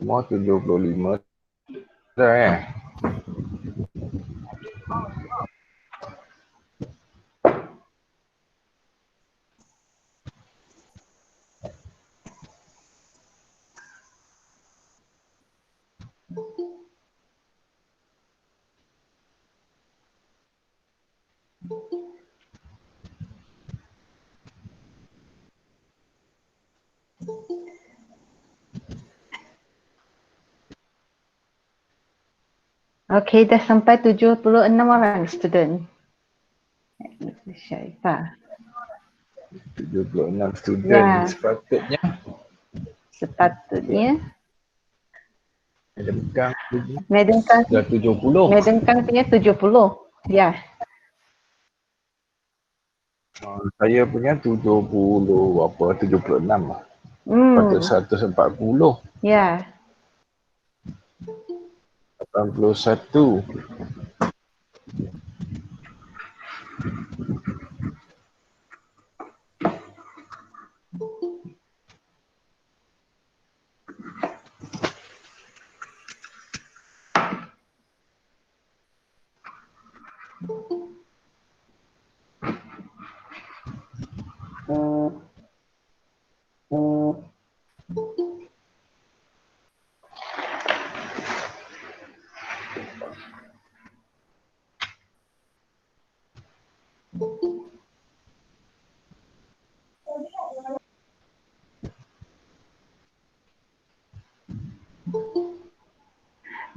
Semua 75 dah Okey, dah sampai 76 orang student. Syaifah. 76 student. Ya. Sepatutnya Sepatutnya Madam Kang Madam Kang dah 70. punya 70. Ya. Saya punya 70 apa 76 lah. Patut Hmm. 140. Ya. 81.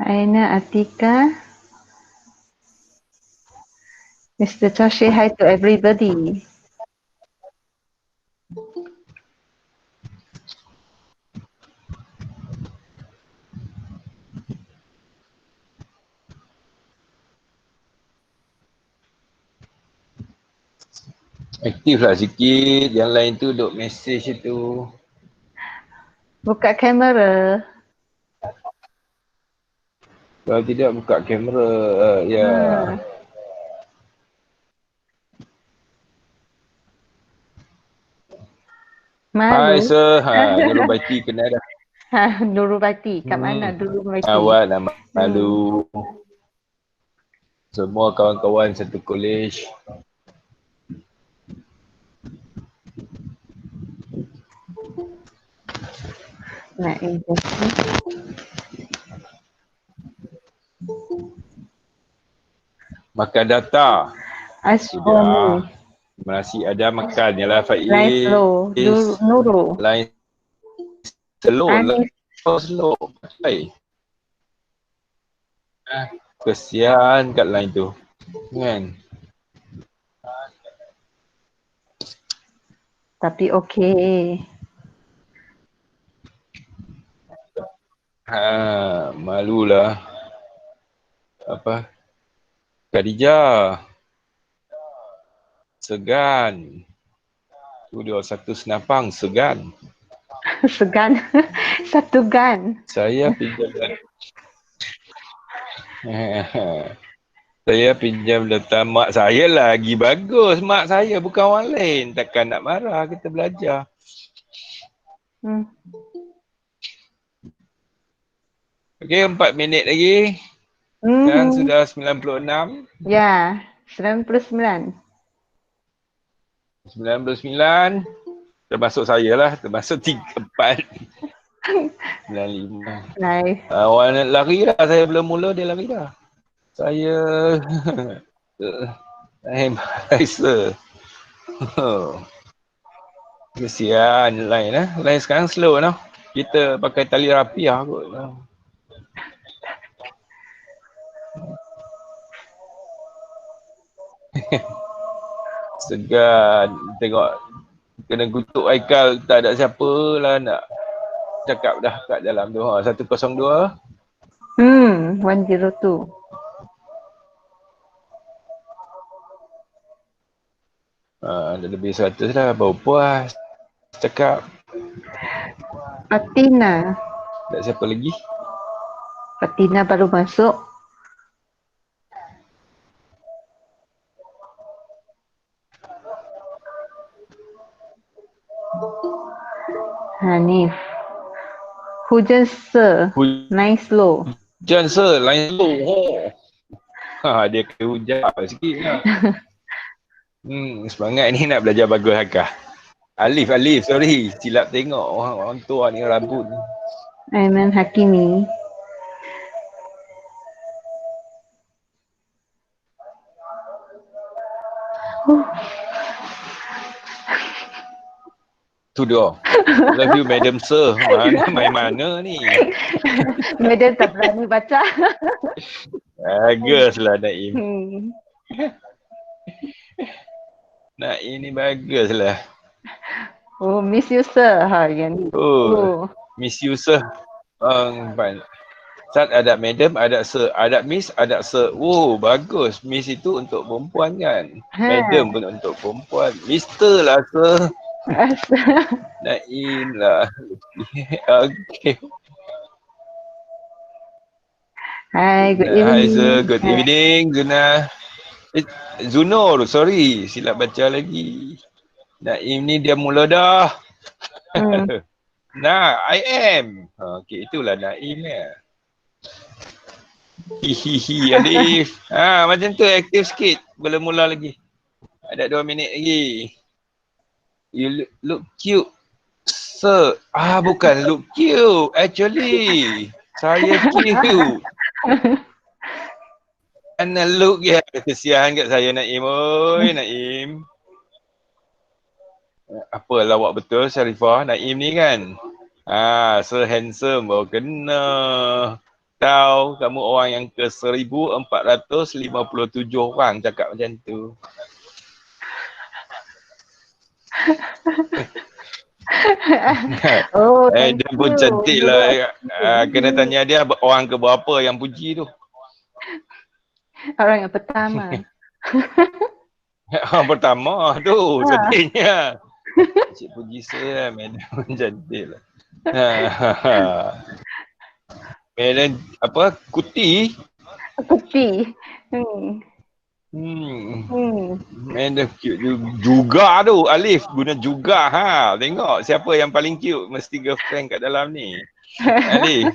Aina Atika. Mr. Cho, say hi to everybody. Aktif lah sikit. Yang lain tu duk message itu. Buka kamera. Kalau tidak buka kamera. Ya. Hai Malu. sir. Nurul Baiti kenal dah. Nurul Baiti. Kat mana Nurul Baiti? Awak nak malu. Semua kawan-kawan satu kolej. Nak Makan data. Aswani. Nasi ada makan. Yalah Faiz. Line slow. Nurul. Line slow. Anis. Slow. Hai. Kesian kat line tu. Kan? Tapi okey. Malulah. Apa? Khadijah. Segan. Tu dia satu senapang, segan. Segan. Satu gan. Saya pinjam saya pinjam data mak saya lagi bagus. Mak saya bukan orang lain. Takkan nak marah kita belajar. Okey, 4 minit lagi. Sekarang sudah 96. Ya, 99. 99. Termasuk saya lah. Termasuk 34. 95. Nice. Awak nak lari dah. Saya belum mula, dia lari dah. Saya... saya biasa. Kesian line lah. Line sekarang slow noh. Kita pakai tali rapiah kot. Segan. Tengok. Kena kutuk Aikal. Tak ada siapa lah nak cakap dah kat dalam tu. 102. 102. Dah lebih 100 dah. Baru puas cakap. Fatina. Tak siapa lagi? Fatina baru masuk. Hanif. Hujan se. Nice low. Hujan lain low. Oh. Dia kena hujan sikit lah. Semangat ni nak belajar bagus Hakah. Alif, sorry. Silap tengok orang tua ni rambut ni. Aiman Hakimi. Tu dia. Love you Madam Sir. Main mana ni? Madam tak berani baca. Baguslah Naim. Naim ni baguslah. Oh, miss you sir. Yang ni. Miss you sir. Sat ada madam, ada sir, ada miss, ada sir. Oh, bagus. Miss itu untuk perempuan kan? Madam pun untuk perempuan. Mister lah sir. Naim lah. Okay. Hi, good evening. Hi sir, good evening Zuna. Zunor, sorry. Silap baca lagi. Naim ni dia mula dah. Nah, I am. Okay, itulah Naim ya. Hihihi, Alif. Macam tu aktif sikit. Belum mula lagi. Ada 2 minit lagi. You look cute. Sir. Bukan look cute. Actually. Saya cute. Mana look ya. Kesian kat saya Naim. Oi, Naim. Apa lawak betul Syarifah? Naim ni kan? So handsome. Baru kena. Tahu kamu orang yang ke 1457 orang cakap macam tu. Dia pun cantik lah. Kena tanya dia orang ke berapa yang puji tu. Orang yang pertama. Orang pertama tu cantiknya. Cik puji saya madam cantik lah. Madam apa? Kuti? Madam cute juga tu. Alif guna juga Tengok siapa yang paling cute. Mesti girlfriend kat dalam ni. Alif.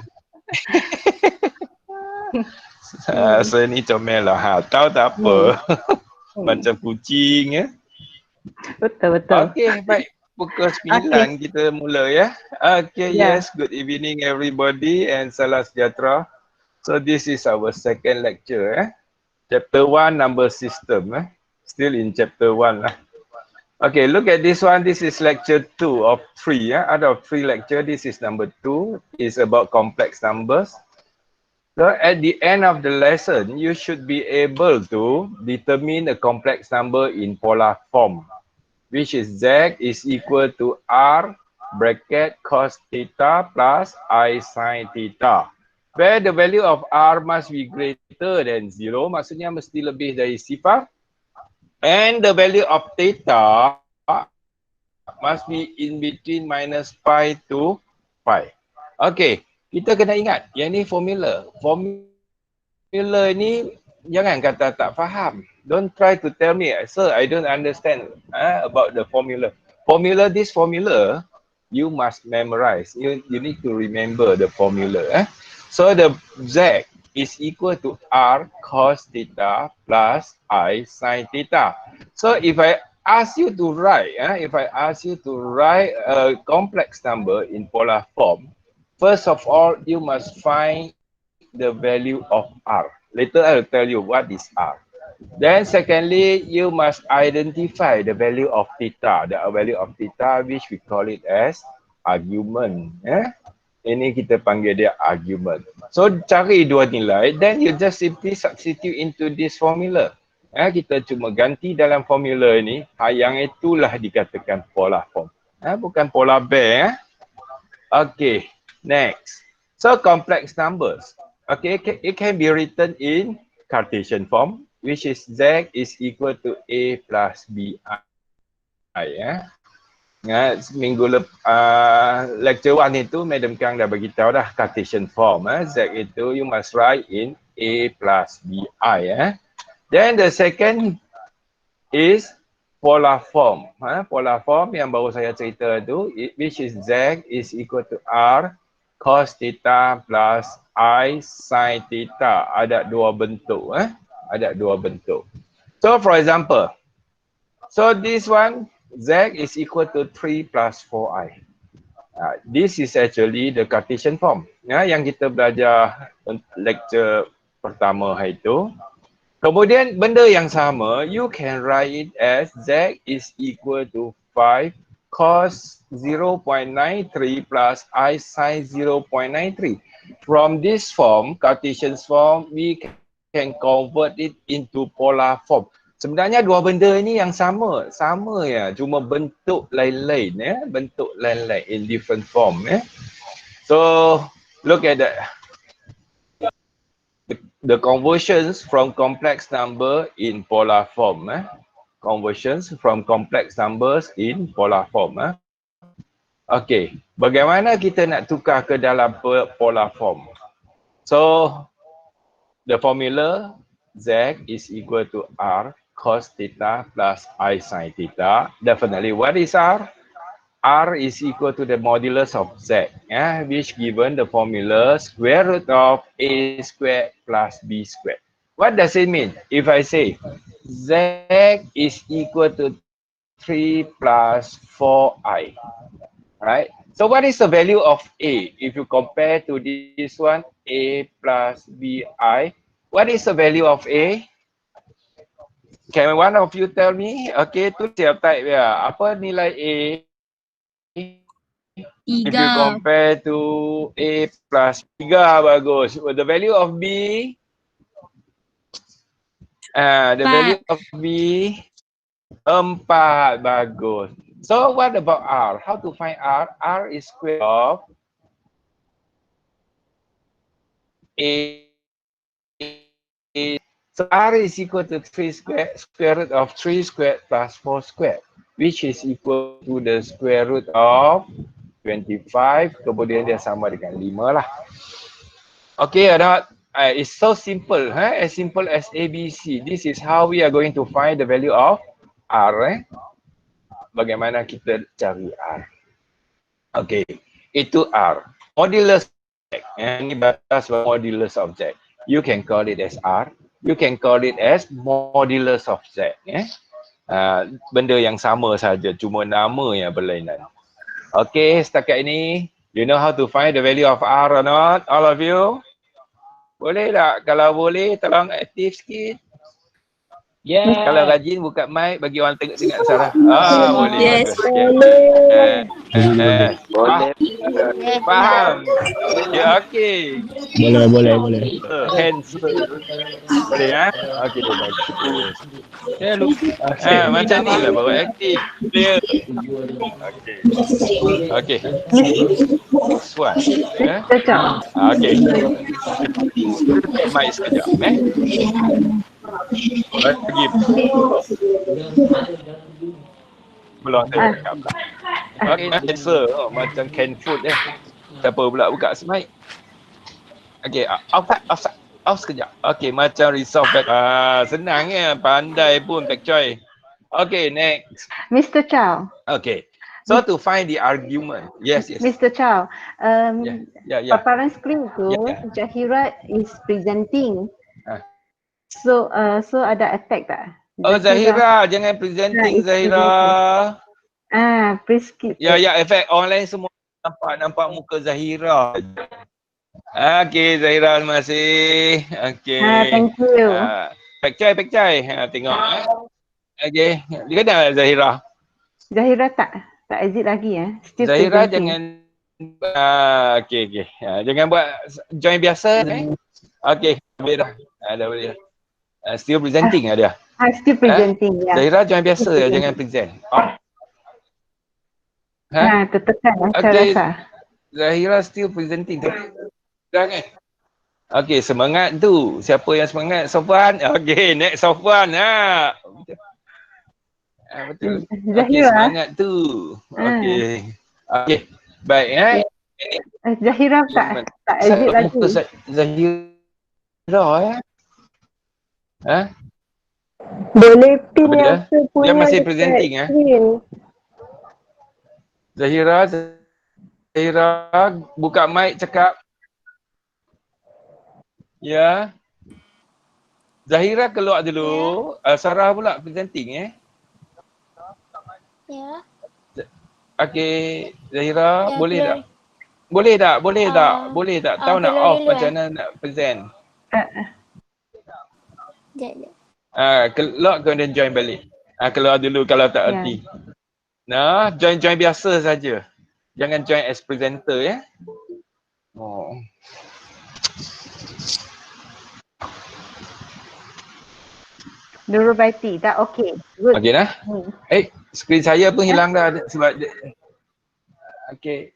Saya ni comel lah. Tahu tak apa. Macam kucing ya. Betul. Okey, baik. Pukul 9 kita mula ya. Okay, yes. Good evening everybody and salam sejahtera. So this is our second lecture. Chapter 1 number system. Still in chapter 1 lah. Okay, look at this one. This is lecture 2 of 3. Out of 3 lecture, this is number 2. It's about complex numbers. So at the end of the lesson, you should be able to determine a complex number in polar form, which is Z is equal to R bracket cos theta plus I sin theta. Where the value of R must be greater than 0, maksudnya mesti lebih dari sifar. And the value of theta must be in between minus pi to pi. Okay, kita kena ingat, yang ni formula. Formula ni jangan kata tak faham. Don't try to tell me, sir, I don't understand about the formula. This formula, you must memorize. You need to remember the formula. So the Z is equal to R cos theta plus I sin theta. So if I ask you to write, a complex number in polar form, first of all, you must find the value of R. Later I will tell you what is R. Then secondly, you must identify the value of theta, which we call it as argument. Ini kita panggil dia argument. So cari dua nilai, then you just simply substitute into this formula. Kita cuma ganti dalam formula ini, yang itulah dikatakan polar form. Bukan polar bear. Okay, next. So complex numbers. Okay, it can be written in Cartesian form, which is Z is equal to A plus BI. Minggu lecture 1 itu Madam Kang dah bagi tahu dah Cartesian form. Z itu you must write in A plus BI. Then the second is polar form. Polar form yang baru saya cerita tu, which is Z is equal to R cos theta plus I sin theta. Ada dua bentuk. Ada dua bentuk. So for example, so this one, Z is equal to 3 plus 4I. This is actually the Cartesian form. Yang kita belajar lecture pertama hari itu. Kemudian benda yang sama, you can write it as Z is equal to 5 cos 0.93 plus I sin 0.93. From this form, Cartesian form, we can convert it into polar form. Sebenarnya dua benda ni yang sama ya, cuma bentuk lain-lain ya, bentuk lain-lain in different form ya. So look at that. The conversions from complex number in polar form. Conversions from complex numbers in polar form. Okay, bagaimana kita nak tukar ke dalam polar form? So, the formula Z is equal to R cos theta plus I sin theta. Definitely, what is R? R is equal to the modulus of Z, which given the formula square root of A squared plus B squared. What does it mean? If I say Z is equal to 3 plus 4I, right? So what is the value of A? If you compare to this one, A plus BI, what is the value of A? Can one of you tell me? Okay, tu siap type ya. Apa nilai A? If you compare to A plus 3, bagus. The value of B? The value of B? 4, bagus. So what about R? How to find R? R is square of A. So R is equal to 3 square root of 3 squared plus 4 squared, which is equal to the square root of 25, kemudian dia sama dengan 5 lah. Okay or not? It's so simple, as simple as ABC. This is how we are going to find the value of R. Bagaimana kita cari R? Okay, itu R. Modulus object. Ini batas modulus object. You can call it as R. You can call it as modulus of Z. Benda yang sama saja, cuma nama yang berlainan. Okay, setakat ini, you know how to find the value of R or not? All of you? Boleh tak? Kalau boleh, tolong aktif sikit. Yes. Kalau rajin buka mic bagi orang tengok Sarah. Boleh. Yes. Boleh. Boleh. Faham? Ya, okey. Boleh. Hands. Boleh ya? Okey, bagus. Saya lupa. Macam ni lah baru aktif. Clear. Okey. Next one. Cocok. Okey. Mic sekejap. Lagi. Belum saya cakap. Okay, answer. Macam canned food Siapa pula buka mic? Okay, off sekejap. Okay, macam resolve back. Senang pandai pun Pak Choi. Okay, next. Mr. Chow. Okay. So to find the argument. Yes. Mr. Chow. Yeah. Paparan screen tu, Zahira is presenting. So ada effect tak? Zahira, jangan presenting Zahira. Please skip. Ya, efek online semua nampak muka Zahira. Okay, Zahira, terima kasih. Okay. Thank you. Pak Chai. Tengok. Okay, dia kena Zahira. Zahira tak exit lagi Still Zahira presenting. jangan okay. Jangan buat join biasa Okay, boleh dah. Dah boleh dah. Still presenting dia. Still presenting, ya. Zahira join biasa jangan present. Tertekan saya rasa. Zahira still presenting. Jangan. Okay, semangat tu. Siapa yang semangat? Sofwan. Okay, next Sofwan. Betul. Zahira. Okay, semangat tu. Okay. Baik. Zahira tak exit lagi. Zahira Boleh pin yang dia masih presenting Zahira Zahira, buka mic cakap. Ya. Zahira keluar dulu. Sarah pula presenting Ya. Okey, Zahira, Ya, boleh keluar. tak? Boleh tak? Boleh tak? Ah, Boleh tak? Tahu nak keluar off dulu, macam mana nak present? Sekejap. Keluar kemudian join balik. Keluar dulu kalau tak Ya. erti. Nah, join biasa saja. Jangan join as presenter ya. Oh. Nurul Baiti, dah okey. Good. Okey dah. Skrin saya pun hilang dah sebab okey.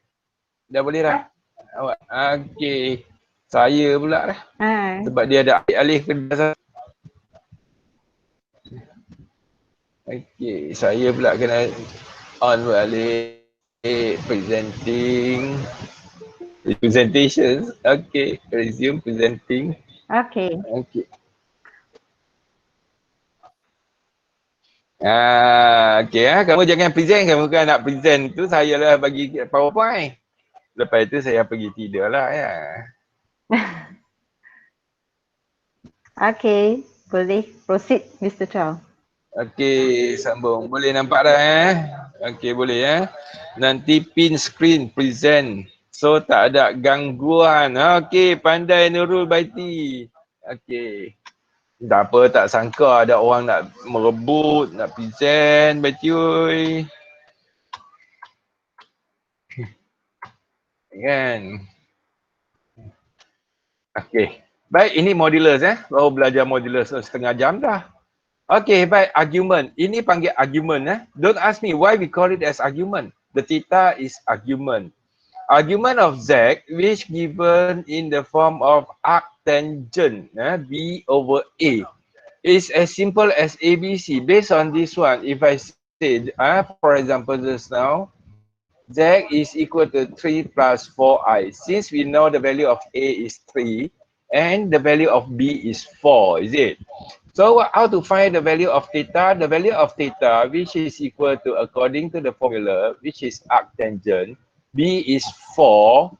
Dah boleh dah. Awak. Okey. Saya pula dah. Sebab dia ada alih kerja. Okey, saya pula kena on balik presenting. Presentations. Okey, resume presenting. Okey. Okey. Okey kamu jangan present, kamu kan nak present tu saya lah bagi PowerPoint. Lepas tu saya pergi tidur lah ya. Okey, boleh proceed Mr. Chow. Okey, sambung. Boleh nampak dah Okey, boleh Nanti pin screen present. So tak ada gangguan. Okey, pandai Nurul Baiti. Okey. Tak apa, tak sangka ada orang nak merebut, nak present, Baiti oi. Kan? Okey. Baik, ini modulus Baru belajar modulus setengah jam dah. Okay, baik. Argument. Ini panggil argument. Don't ask me why we call it as argument. The theta is argument. Argument of Z, which given in the form of arctangent B over A, is as simple as ABC. Based on this one, if I say, for example, just now, Z is equal to 3 plus 4i. Since we know the value of A is 3 and the value of B is 4, is it? So how to find the value of theta? The value of theta, which is equal to, according to the formula, which is arctangent, B is 4,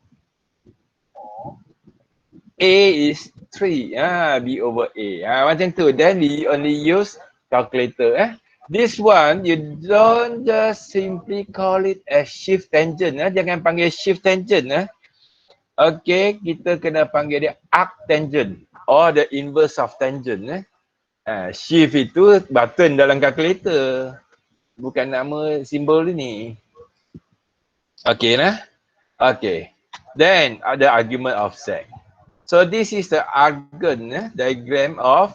A is 3, B over A. Macam tu. Then we only use calculator. This one, you don't just simply call it as shift tangent. Jangan panggil shift tangent. Okay, kita kena panggil dia arctangent or the inverse of tangent. Shift itu button dalam kalkulator. Bukan nama simbol ni. Okay Okay. Then ada argument of Z. So this is the argon diagram of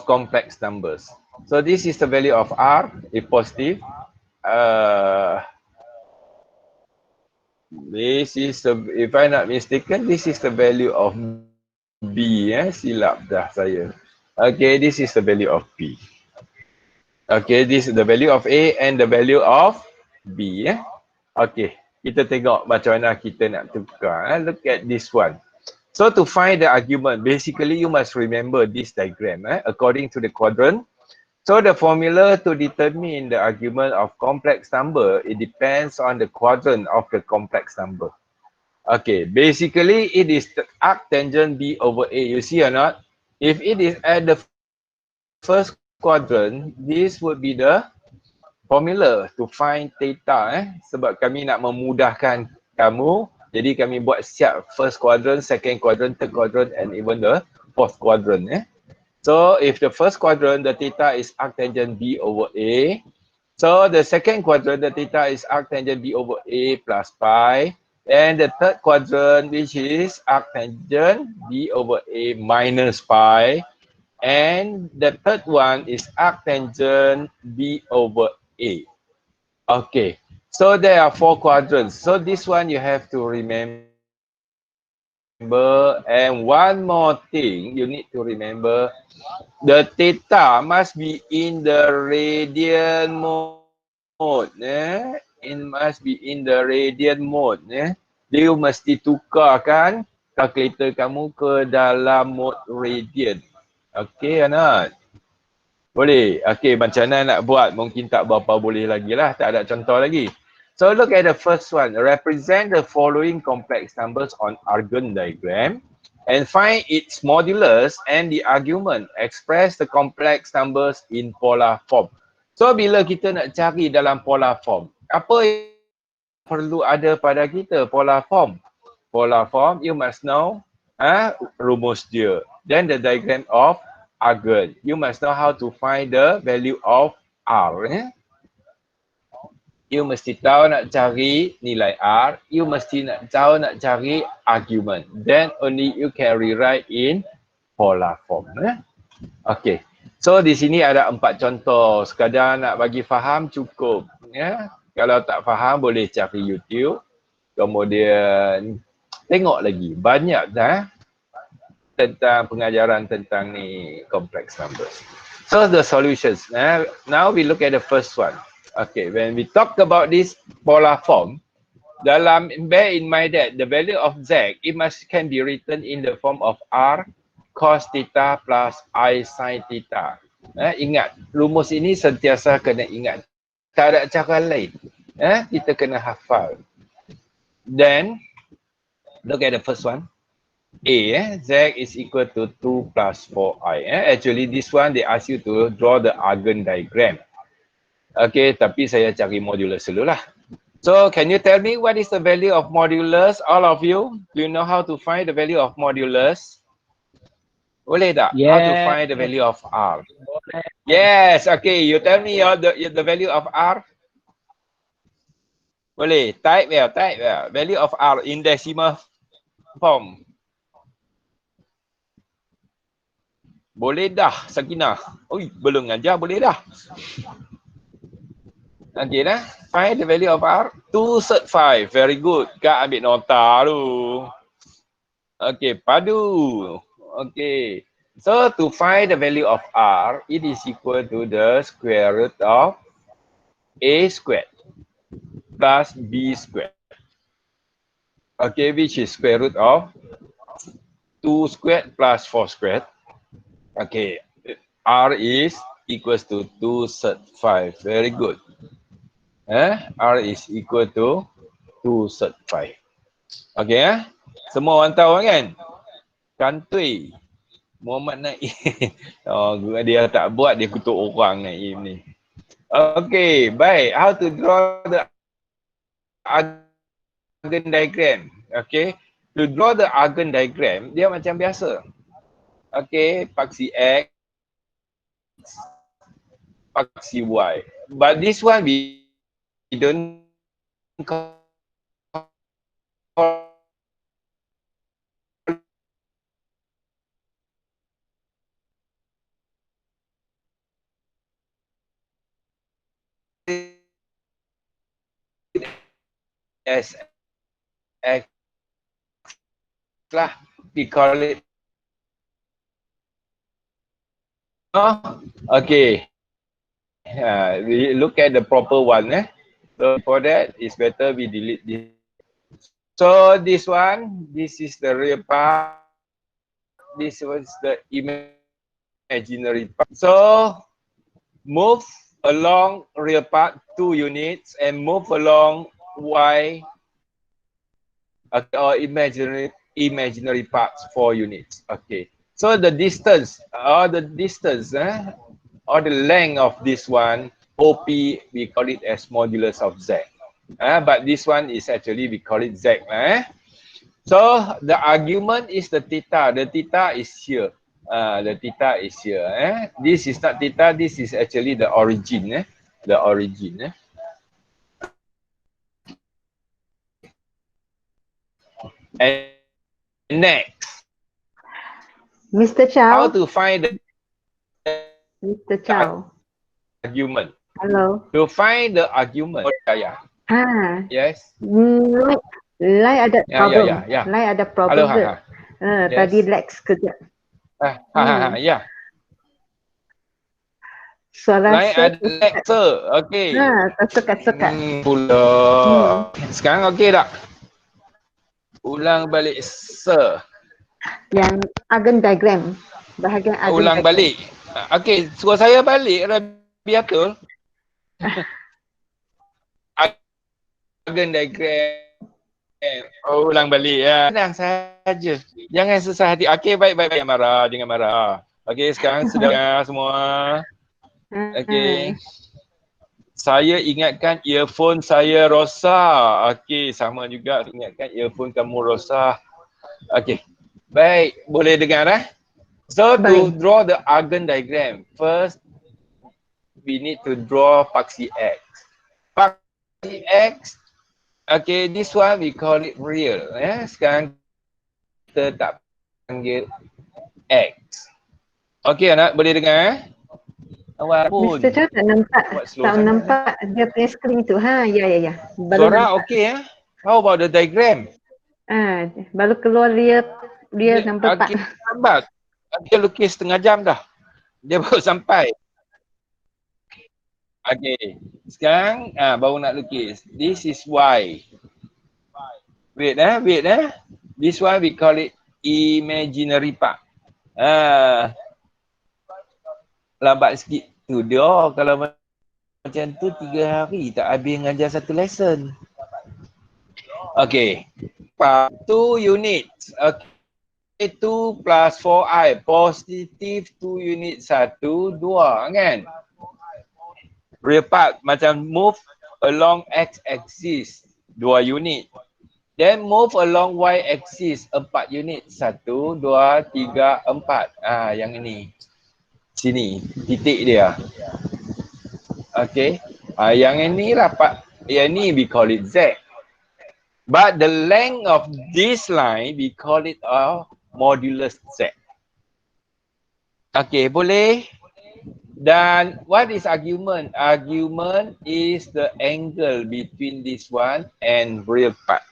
complex numbers. So this is the value of R if positive. This is the, if I'm not mistaken, this is the value of B. Silap dah saya. Okay, this is the value of B. Okay, this is the value of A and the value of B. Okay, kita tengok macam mana kita nak tukar. Look at this one. So to find the argument, basically you must remember this diagram according to the quadrant. So the formula to determine the argument of complex number, it depends on the quadrant of the complex number. Okay, basically it is the arctangent B over A. You see or not? If it is at the first quadrant, this would be the formula to find theta. Sebab kami nak memudahkan kamu, jadi kami buat siap first quadrant, second quadrant, third quadrant and even the fourth quadrant. So if the first quadrant, the theta is arctangent B over A. So the second quadrant, the theta is arctangent B over A plus pi. And the third quadrant, which is arctangent B over A minus pi. And the third one is arctangent B over A. Okay, so there are 4 quadrants. So this one you have to remember. And one more thing you need to remember, the theta must be in the radian mode. It must be in the radian mode. Dia mesti tukarkan kalkulator kamu ke dalam mode radian. Okay, anak? Boleh? Okay, macam mana nak buat? Mungkin tak berapa boleh lagi lah. Tak ada contoh lagi. So look at the first one. Represent the following complex numbers on Argand diagram and find its modulus and the argument. Express the complex numbers in polar form. So bila kita nak cari dalam polar form, apa yang perlu ada pada kita? Polar form. Polar form, you must know rumus dia. Then the diagram of Argand. You must know how to find the value of R. You mesti tahu nak cari nilai R. You mesti tahu nak cari argument. Then only you can rewrite in polar form. Okay. So di sini ada 4 contoh. Sekadar nak bagi faham cukup. Kalau tak faham boleh cari YouTube. Kemudian tengok lagi. Banyak dah tentang pengajaran tentang ni complex numbers. So the solutions. Now we look at the first one. Okay, when we talk about this polar form, bear in mind that the value of Z, it can be written in the form of R cos theta plus I sin theta. Ingat, rumus ini sentiasa kena ingat. Tak ada cara lain. Kita kena hafal. Then, look at the first one. Z is equal to 2 plus 4i. Actually, this one, they ask you to draw the Argand diagram. Okay, tapi saya cari modulus dulu lah. So, can you tell me what is the value of modulus? All of you, do you know how to find the value of modulus? Boleh tak? Yeah. How to find the value of R? Yes, okay. You tell me the value of R. Boleh, type well. Value of R in decimal form. Boleh dah, Sakinah. Oi, belum ajar, boleh dah. Okay dah. Find the value of R. 2 cert 5. Very good. Kak ambil nota tu. Okay, padu. Okay. So to find the value of R, it is equal to the square root of A squared plus B squared. Okay, which is square root of 2 squared plus 4 squared. Okay, R is equals to 2 cert 5. Very good. R is equal to 2 cert 5. Okay, semua orang tahu kan? Kantui. Muhammad Naim. Oh, dia tak buat, dia kutuk orang Naim ni. Okay, baik. How to draw the Argand diagram? Okay, to draw the Argand diagram, dia macam biasa. Okay, paksi X, paksi Y. But this one we don't call as X lah, we call it. Okay. We look at the proper one. So for that, it's better we delete this. So this one, this is the real part. This was the imaginary part. So move along real part 2 units and move along Y or imaginary parts 4 units. Okay. So the distance or the length of this one, OP, we call it as modulus of Z. But this one is actually, we call it Z. So the argument is the theta. The theta is here. The theta is here. This is not theta, this is actually the origin. The origin. And next, Mr. how Chow. to find the Mr. Chow. argument? Hello. To find the argument. Yes. Lai ada problem. Ya. Lai ada problem. Halo, Yes. Tadi lag sekejap. Ya. Suara Lain ada lecture. Okey. tersekat-sekat. Pula. Sekarang okey tak? Ulang balik sir. Yang Argand diagram. Bahagian Argand Ulang diagram. balik. Okey, suruh saya balik Rabiatul. Argand diagram. Oh, ulang balik ya. Senang saja. Jangan susah hati. Okey, baik. Jangan marah. Jangan marah. Okey, sekarang sudah semua. Okey. Saya ingatkan earphone saya rosak. Okey, sama juga ingatkan earphone kamu rosak. Okey. Baik, boleh dengar So to draw the Argand diagram, first we need to draw Paksi X. Paksi X, okay, this one we call it real. Sekarang kita tak panggil X. Okay anak, boleh dengar? Awak pun. Mr. Chow tak nampak dia punya screen tu. Ya. Suara okey ya? How about the diagram? Baru keluar dia nampak okay, lambat. Dia lukis setengah jam dah. Dia baru sampai. Okay. Sekarang baru nak lukis. This is Y. Wait. This one we call it imaginary part. Lambat sikit. Tu dia kalau macam tu 3 hari tak habis ngajar satu lesson. Okay. 2 units. Okay. 2 plus 4i. Positif 2 unit 1, 2 kan? Real part macam move along x-axis 2 unit. Then move along y-axis 4 unit. 1, 2, 3, 4. Yang ini. Sini. Titik dia. Okay. Yang ini rapat. Yang ini we call it Z. But the length of this line we call it a modulus Z. Okay, boleh? Dan what is argument? Argument is the angle between this one and real part.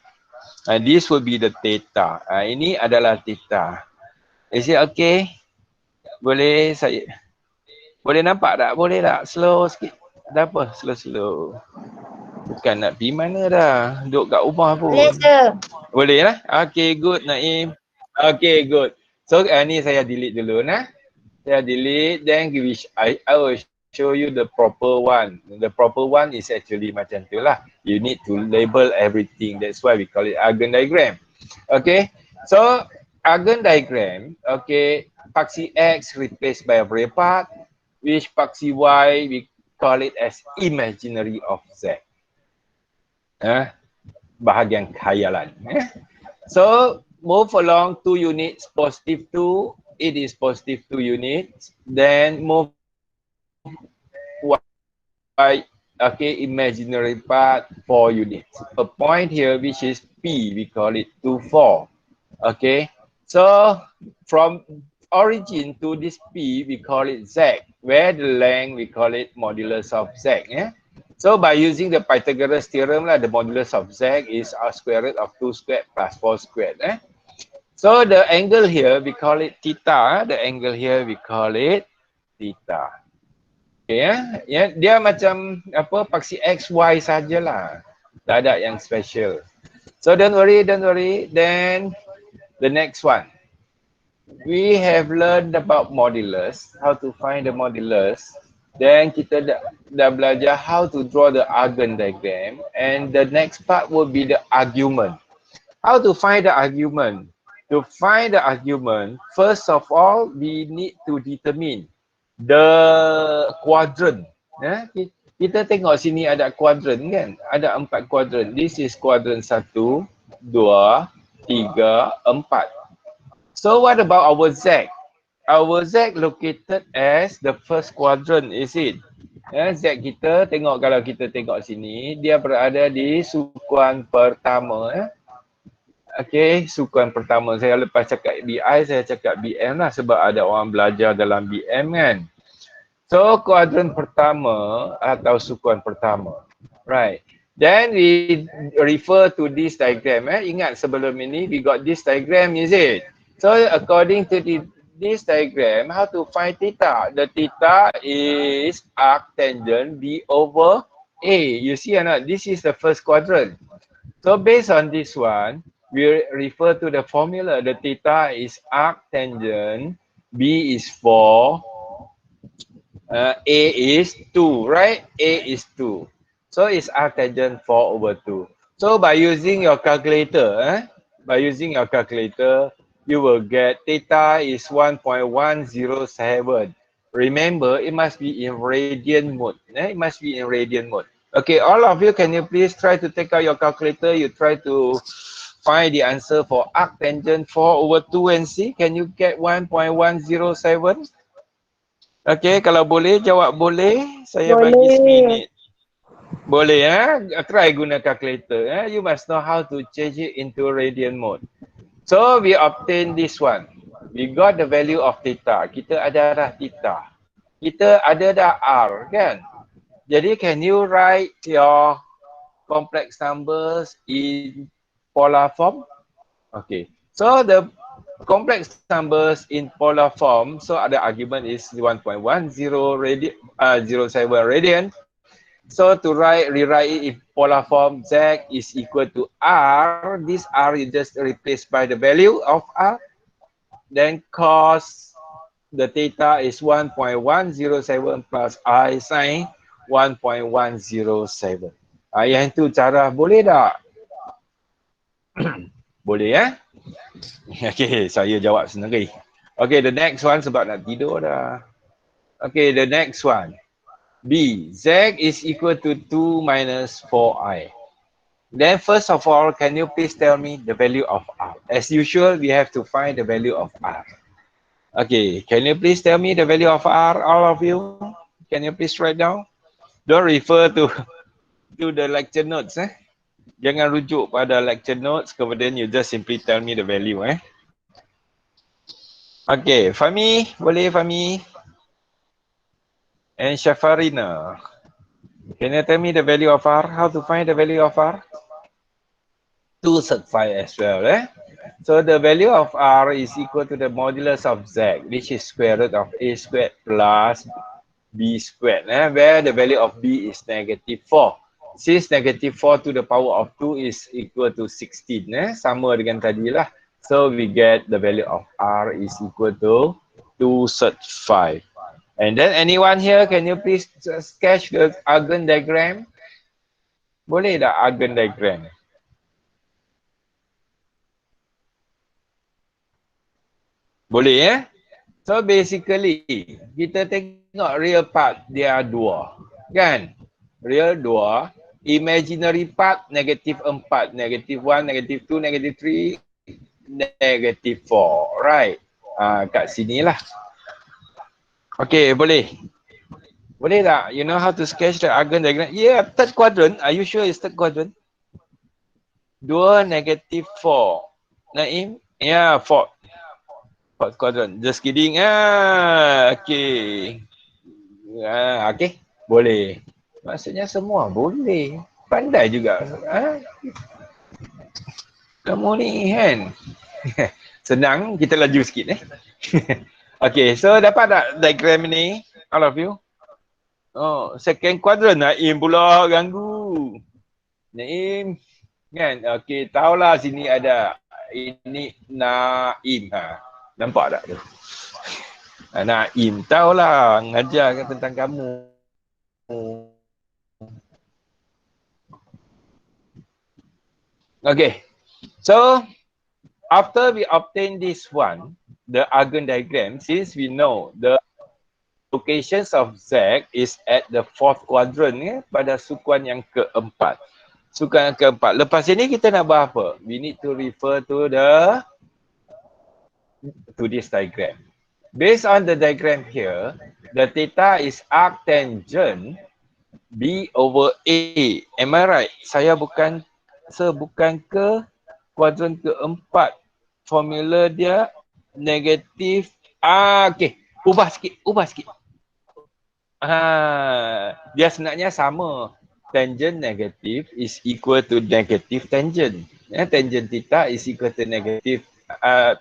This will be the theta. Ini adalah theta. Is it okay? Boleh saya? Boleh nampak tak? Boleh tak? Slow sikit. Tak apa, slow. Bukan nak pergi mana dah. Duduk kat rumah pun. Boleh sir. Boleh lah? Okay, good Naim. Okay, good. So ni saya delete dulu nah. Saya delete, then I will show you the proper one. The proper one is actually macam tu lah. You need to label everything. That's why we call it Argand diagram. Okay. So Argand diagram, okay, Paksi X replaced by a real part, which Paksi Y we call it as imaginary of Z. Bahagian khayalan. So move along 2 units, positive 2, it is positive 2 units. Then move Y, okay, imaginary part 4 units. A point here which is P, we call it 2, 4. Okay, so from origin to this P, we call it Z, where the length we call it modulus of Z. So by using the Pythagoras theorem lah, the modulus of Z is r square root of 2 squared plus 4 squared. So the angle here we call it theta. The angle here we call it theta. Okay dia macam apa paksi X Y sajalah. Tak ada yang special. So don't worry. Then the next one. We have learned about modulus, how to find the modulus. Then kita dah belajar how to draw the Argand diagram, and the next part will be the argument. How to find the argument? To find the argument, first of all, we need to determine the quadrant. Kita tengok sini ada quadrant kan? Ada 4 quadrant. This is quadrant 1, 2, 3, 4. So what about our Z? Our Z located as the first quadrant, is it? Z kita tengok, kalau kita tengok sini, dia berada di sukuan pertama. Okay, sukuan pertama. Saya lepas cakap BI, saya cakap BM lah sebab ada orang belajar dalam BM kan. So kuadran pertama atau sukuan pertama. Right. Then we refer to this diagram. Ingat sebelum ini we got this diagram, is it? So according to this diagram, how to find theta? The theta is arctangent B over A. You see or not? This is the first quadrant. So based on this one, we refer to the formula. The theta is arctangent, B is 4, A is 2, right? A is 2. So it's arctangent 4 over 2. So by using your calculator, you will get theta is 1.107. Remember, it must be in radian mode. It must be in radian mode. Okay, all of you, can you please try to take out your calculator? You try to find the answer for arctangent 4/2 and see. Can you get 1.107? Okay, kalau boleh, jawab boleh. Saya bagi seminit. Boleh, try guna calculator. You must know how to change it into radian mode. So, we obtain this one. We got the value of theta. Kita ada dah theta. Kita ada dah R, kan? Jadi, can you write your complex numbers in polar form? Okay. So, the complex numbers in polar form, so the argument is 1.10 radian, 07 radian. So to rewrite it in polar form, Z is equal to R. This R is just replaced by the value of R. Then cos the theta is 1.107 plus I sin 1.107. Yang itu cara boleh tak? Boleh ya? Okay, saya jawab sendiri. Okay, the next one sebab nak tidur dah. Okay, the next one. B, Z is equal to 2 minus 4I. Then first of all, can you please tell me the value of R? As usual, we have to find the value of R. Okay, can you please tell me the value of R, all of you? Can you please write down? Don't refer to the lecture notes. Jangan rujuk pada lecture notes, kemudian you just simply tell me the value. Okay, Fahmi, boleh Fahmi? And Shafarina. Can you tell me the value of R? How to find the value of R? 2 sub 5 as well. So the value of R is equal to the modulus of Z, which is square root of A squared plus B squared, where the value of B is negative 4. Since negative 4 to the power of 2 is equal to 16, sama dengan tadi lah. So we get the value of R is equal to 2 sub 5. And then anyone here, can you please sketch the Argand diagram? Boleh tak Argand diagram? Boleh So basically, kita tengok real part dia 2. Kan? Real 2. Imaginary part negative 4, negative 1, negative 2, negative 3, negative 4. Right? Kat sini lah. Okay, boleh. Boleh tak? You know how to sketch the Argand diagram? Yeah, third quadrant. Are you sure it's third quadrant? 2, negative 4. Naim? Yeah, 4. Fourth quadrant. Just kidding. Okay. Okay. Boleh. Maksudnya semua boleh. Pandai juga. Kamu ni kan? Senang. Kita laju sikit. Okay, so dapat tak diagram ni? All of you? Oh, second quadrant. Naim pula ganggu. Naim. Kan? Okay, tahulah sini ada. Ini Naim. Nampak tak tu? Naim. Tahulah ngajar tentang kamu. Okay. So, after we obtain this one, the Argand diagram, since we know the locations of Z is at the fourth quadrant, pada sukuan yang keempat. Sukuan yang keempat. Lepas ini kita nak buat apa? We need to refer to this diagram. Based on the diagram here, the theta is arctangent B over A. Am I right? Saya bukan ke kuadran keempat. Formula dia negatif. Okay. Ubah sikit. Dia sebenarnya sama. Tangent negatif is equal to negative tangent. Tangent theta is equal to negative.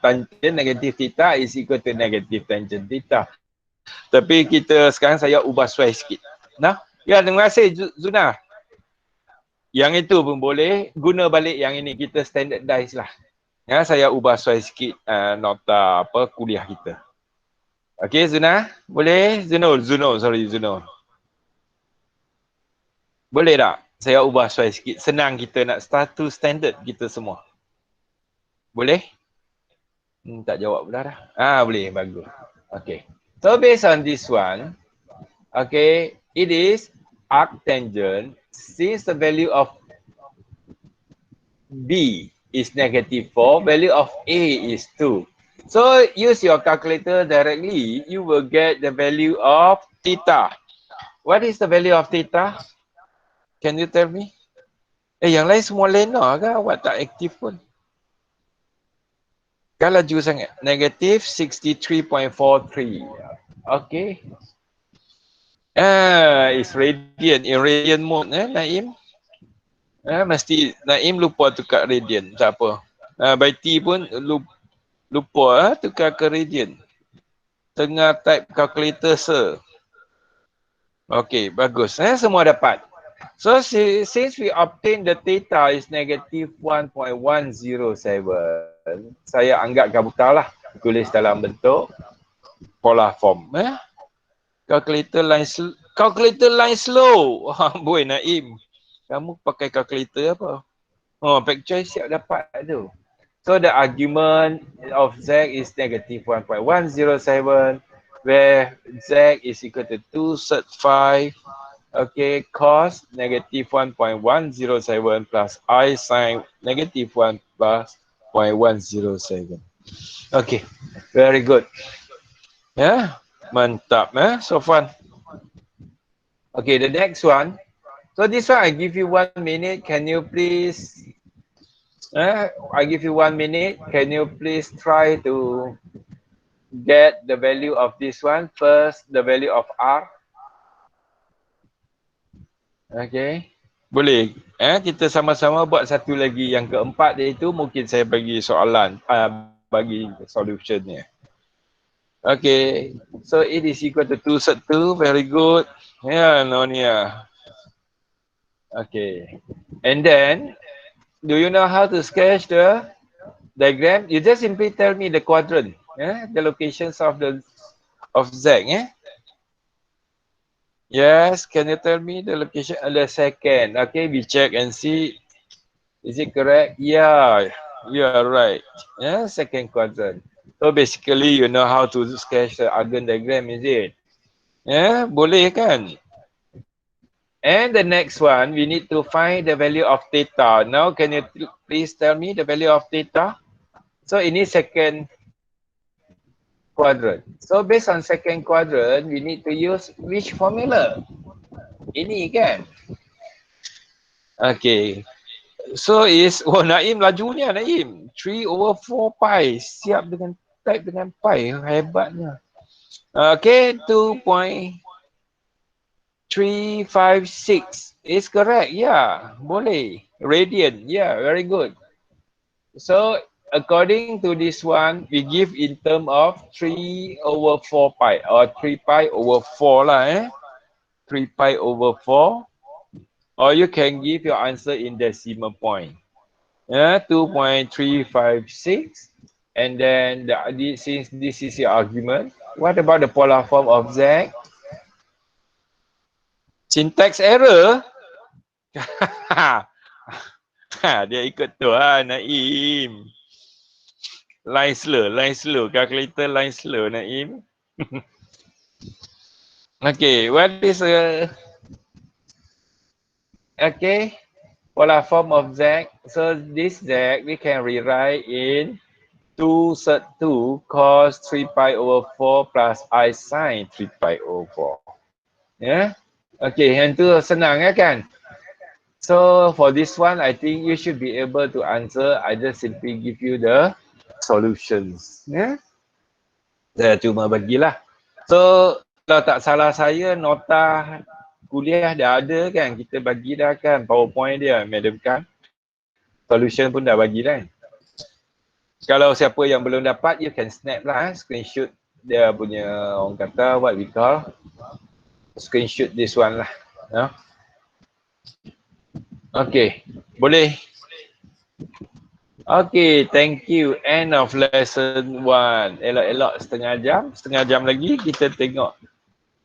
Tangent negatif theta is equal to negative tangent theta. Tapi kita sekarang saya ubah sesuai sikit. Nah, ya terima kasih Zuna. Yang itu pun boleh guna balik yang ini, kita standardize lah. Ya, saya ubah sesuai sikit nota kuliah kita. Okey Zuna, boleh? Zunul. Boleh tak? Saya ubah soal sikit. Senang kita nak start to standard kita semua. Boleh? Tak jawab pula dah. Boleh. Bagus. Okay. So based on this one, okay, it is arctangent since the value of B is -4, value of A is 2. So use your calculator directly, you will get the value of theta. What is the value of theta? Can you tell me? Yang lain semua lena ke? Awak tak aktif pun. Kan laju sangat. Negative 63.43. Okay. It's radian. In radian mode, Naim? Mesti Naim lupa tukar radian. Tak apa. By T pun lupa tukar ke radian. Tengah type calculator sir. Okay, bagus. Semua dapat. So since we obtain the theta is -1.107, saya anggapkan buta lah. Tulis dalam bentuk polar form. Calculator line slow. Boy Naim. Kamu pakai calculator apa? Back choice siap dapat tu. So the argument of Z is -1.107, where Z is equal to 2 sub 5. Okay, cos -1.107 plus I sin -1 plus 0.107. Okay, very good. Mantap, so fun. Okay, the next one. So this one I give you 1 minute. Can you please? I give you 1 minute. Can you please try to get the value of this one first? The value of R. Okay, boleh. Kita sama-sama buat satu lagi. Yang keempat iaitu mungkin saya bagi soalan, bagi solutionnya. Okay, so it is equal to 2 sub 2. Very good. Nonia. Okay, and then do you know how to sketch the diagram? You just simply tell me the quadrant, the locations of Z. Yes, can you tell me the location of the second? Okay, we check and see. Is it correct? Yeah, you are right. Second quadrant. So basically, you know how to sketch the Argand diagram, is it? Boleh kan? And the next one, we need to find the value of theta. Now, can you please tell me the value of theta? So ini second quadrant. So based on second quadrant, we need to use which formula? Ini kan? Okay. So is, Naim lajunya Naim. 3/4 pi. Siap dengan type dengan pi. Hebatnya. Okay, 2.356 is correct. Yeah, boleh. Radian. Yeah, very good. So according to this one, we give in term of 3/4 pi or 3 pi over 4 lah 3 pi over 4, or you can give your answer in decimal point. 2.356, and then since this is your argument, what about the polar form of Z? Syntax error? Dia ikut tu Naim. Line slow. Calculator line slow, Naim. Okay, what is okay, polar form of Z? So this Z we can rewrite in 2 sub 2 cos 3 pi over 4 plus I sin 3 pi over 4. Okay, yang tu senang kan? So for this one, I think you should be able to answer. I just simply give you the solutions. Saya cuma bagilah. So kalau tak salah saya, nota kuliah dah ada kan? Kita bagi dah kan PowerPoint dia, Madam kan? Solution pun dah bagi kan? Kalau siapa yang belum dapat, you can snap lah, screenshot dia punya, orang kata what we call, screenshot this one lah. Okay, boleh. Okay, thank you. End of lesson 1. Elok-elok setengah jam lagi kita tengok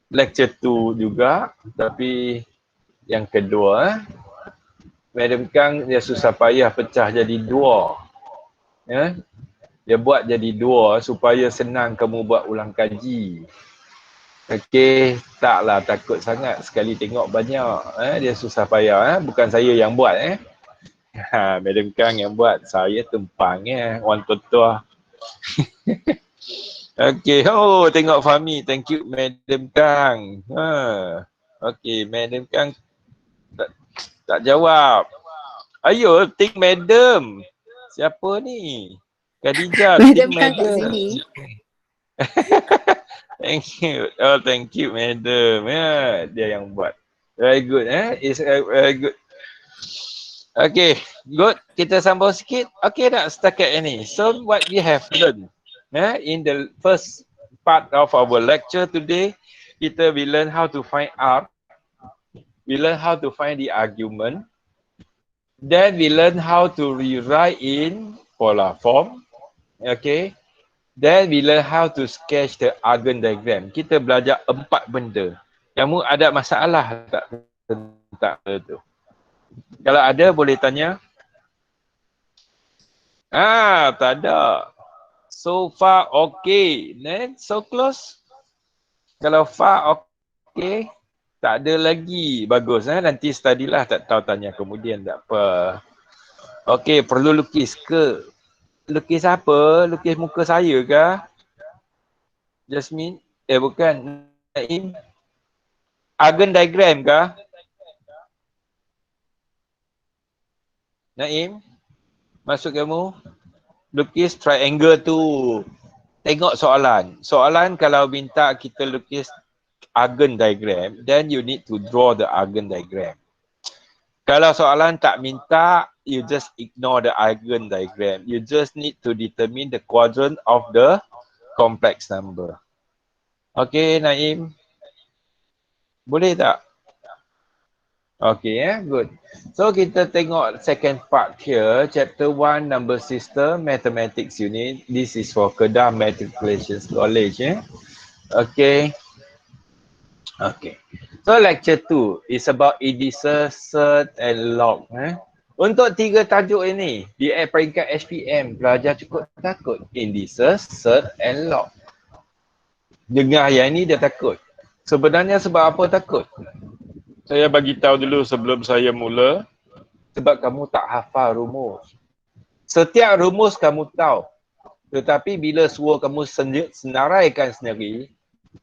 lecture 2 juga, tapi yang kedua. Madam Kang dia susah payah pecah jadi 2. Ya. Dia buat jadi 2 supaya senang kamu buat ulang kaji. Okey, taklah takut sangat sekali tengok banyak. Dia susah payah. Bukan saya yang buat. Madam Kang yang buat. Saya tumpang. Orang tua-tua. Okey, oh tengok Fahmi. Thank you Madam Kang. Okey, Madam Kang tak jawab. Ayo, think Madam. Siapa ni? Khadijah, think Madam kat Madam. sini. Thank you. Oh, thank you Madam. Dia yang buat. Very good. It's very good. Okay, good. Kita sambung sikit. Okay tak setakat ini? So, what we have learned in the first part of our lecture today, we learn how to find R. We learn how to find the argument. Then we learn how to rewrite in polar form. Okay. Then we learn how to sketch the Argand diagram. Kita belajar 4 benda. Kamu ada masalah tak tentang itu? Kalau ada boleh tanya. Tak ada. So far okay. Then so close. Kalau far okay. Tak ada lagi. Bagus. Nanti study lah. Tak tahu tanya kemudian. Tak apa. Okay. Perlu lukis ke? Lukis apa? Lukis muka saya ke? Jasmine? Bukan. Naim? Argand diagram ke? Naim? Masuk kamu? Lukis triangle tu. Tengok soalan. Soalan kalau minta kita lukis Argand diagram, then you need to draw the Argand diagram. Kalau soalan tak minta, you just ignore the Argand diagram. You just need to determine the quadrant of the complex number. Okay, Naim? Boleh tak? Okay, good. So, kita tengok second part here. Chapter 1, Number System, Mathematics Unit. This is for Kedah Matriculation College. Okay. Okay. So, lecture 2 is about indices, surd and log. Untuk 3 tajuk ini, di peringkat HPM, pelajar cukup takut. Indices, surd and log. Dengar yang ini dia takut. Sebenarnya sebab apa takut? Saya bagi tahu dulu sebelum saya mula. Sebab kamu tak hafal rumus. Setiap rumus kamu tahu. Tetapi bila suruh kamu senaraikan sendiri,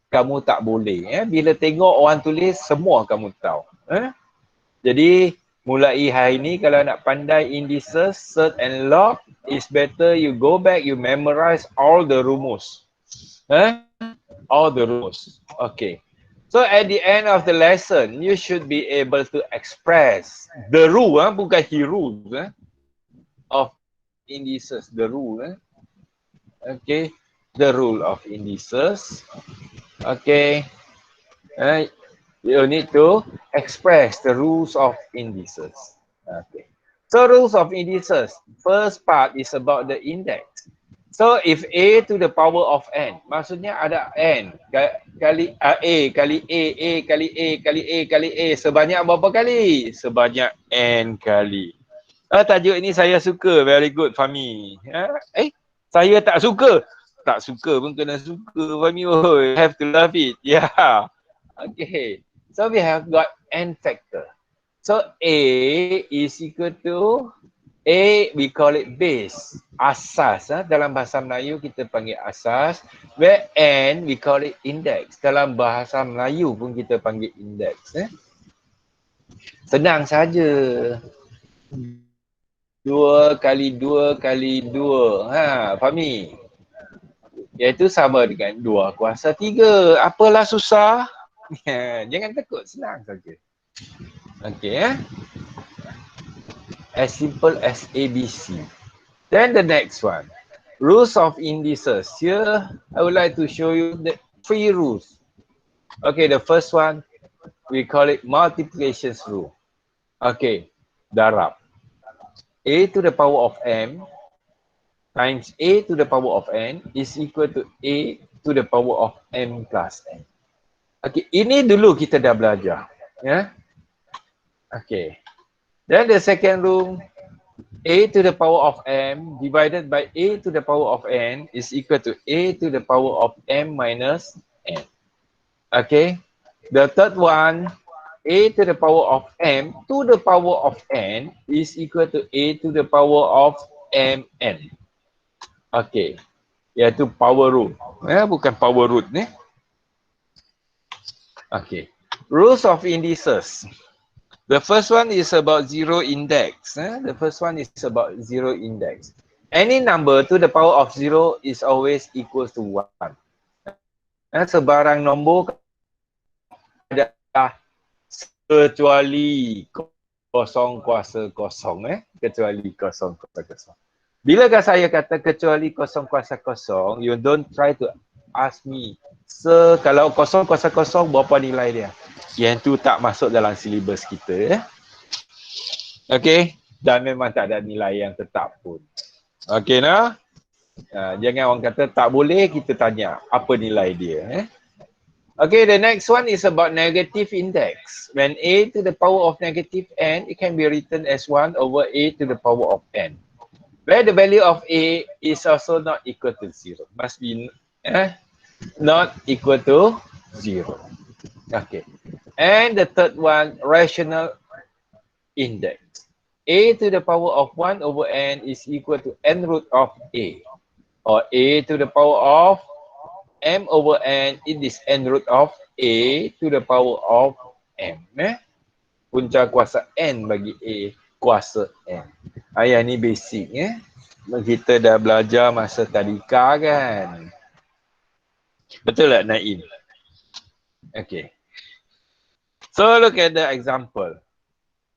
kamu tak boleh. Bila tengok orang tulis, semua kamu tahu. Jadi, mulai hari ini kalau nak pandai indices, surd and log, it's better you go back, you memorize all the rumus. All the rules. Okay. So at the end of the lesson, you should be able to express the rule, bukan he rules, of indices. The rule, okay, the rule of indices. Okay, you need to express the rules of indices. Okay. So rules of indices. First part is about the index. So if A to the power of n, maksudnya ada n kali A kali A kali A kali A kali A, sebanyak berapa kali? Sebanyak n kali. Tajuk ini saya suka, very good Fahmi. Saya tak suka. Tak suka pun kena suka Fahmi. Have to love it. Yeah. Okay. So we have got n factor. So A is equal to A, we call it base, asas. Dalam bahasa Melayu kita panggil asas. Where N, we call it index. Dalam bahasa Melayu pun kita panggil index. Senang saja. 2 kali 2 kali 2. Fahmi? Iaitu sama dengan 2 kuasa 3. Apalah susah? Jangan takut, senang saja. Okay, as simple as ABC. Then the next one, rules of indices. Here, I would like to show you the 3 rules. Okay, the first one, we call it multiplication rule. Okay, darab. A to the power of m times A to the power of n is equal to A to the power of m plus n. Okay, ini dulu kita dah belajar. Okay. Then the second rule, a to the power of m divided by a to the power of n is equal to a to the power of m minus n. Okay. The third one, a to the power of m to the power of n is equal to a to the power of mn. Okay. Iaitu power rule. Bukan power root ni. Okay. Rules of indices. The first one is about zero index. The first one is about zero index. Any number to the power of zero is always equals to 1. Sebarang nombor adalah kecuali kosong kuasa kosong. Kecuali kosong kuasa kosong. Bilakah saya kata kecuali kosong kuasa kosong, you don't try to ask me, kalau kosong kuasa kosong berapa nilai dia? Yang tu tak masuk dalam silibus kita. Okay. Dan memang tak ada nilai yang tetap pun. Okay nah? Jangan orang kata tak boleh, kita tanya apa nilai dia. Okay, the next one is about negative index. When a to the power of negative n, it can be written as 1 over a to the power of n. Where the value of a is also not equal to 0. Must be not equal to 0. Okay. And the third one, rational index. A to the power of 1 over n is equal to n root of a. Or a to the power of m over n, it is n root of a to the power of m. Punca kuasa n bagi a kuasa n. Yang ni basic. Kita dah belajar masa tadika kan. Betul tak Naim? Okay. So look at the example.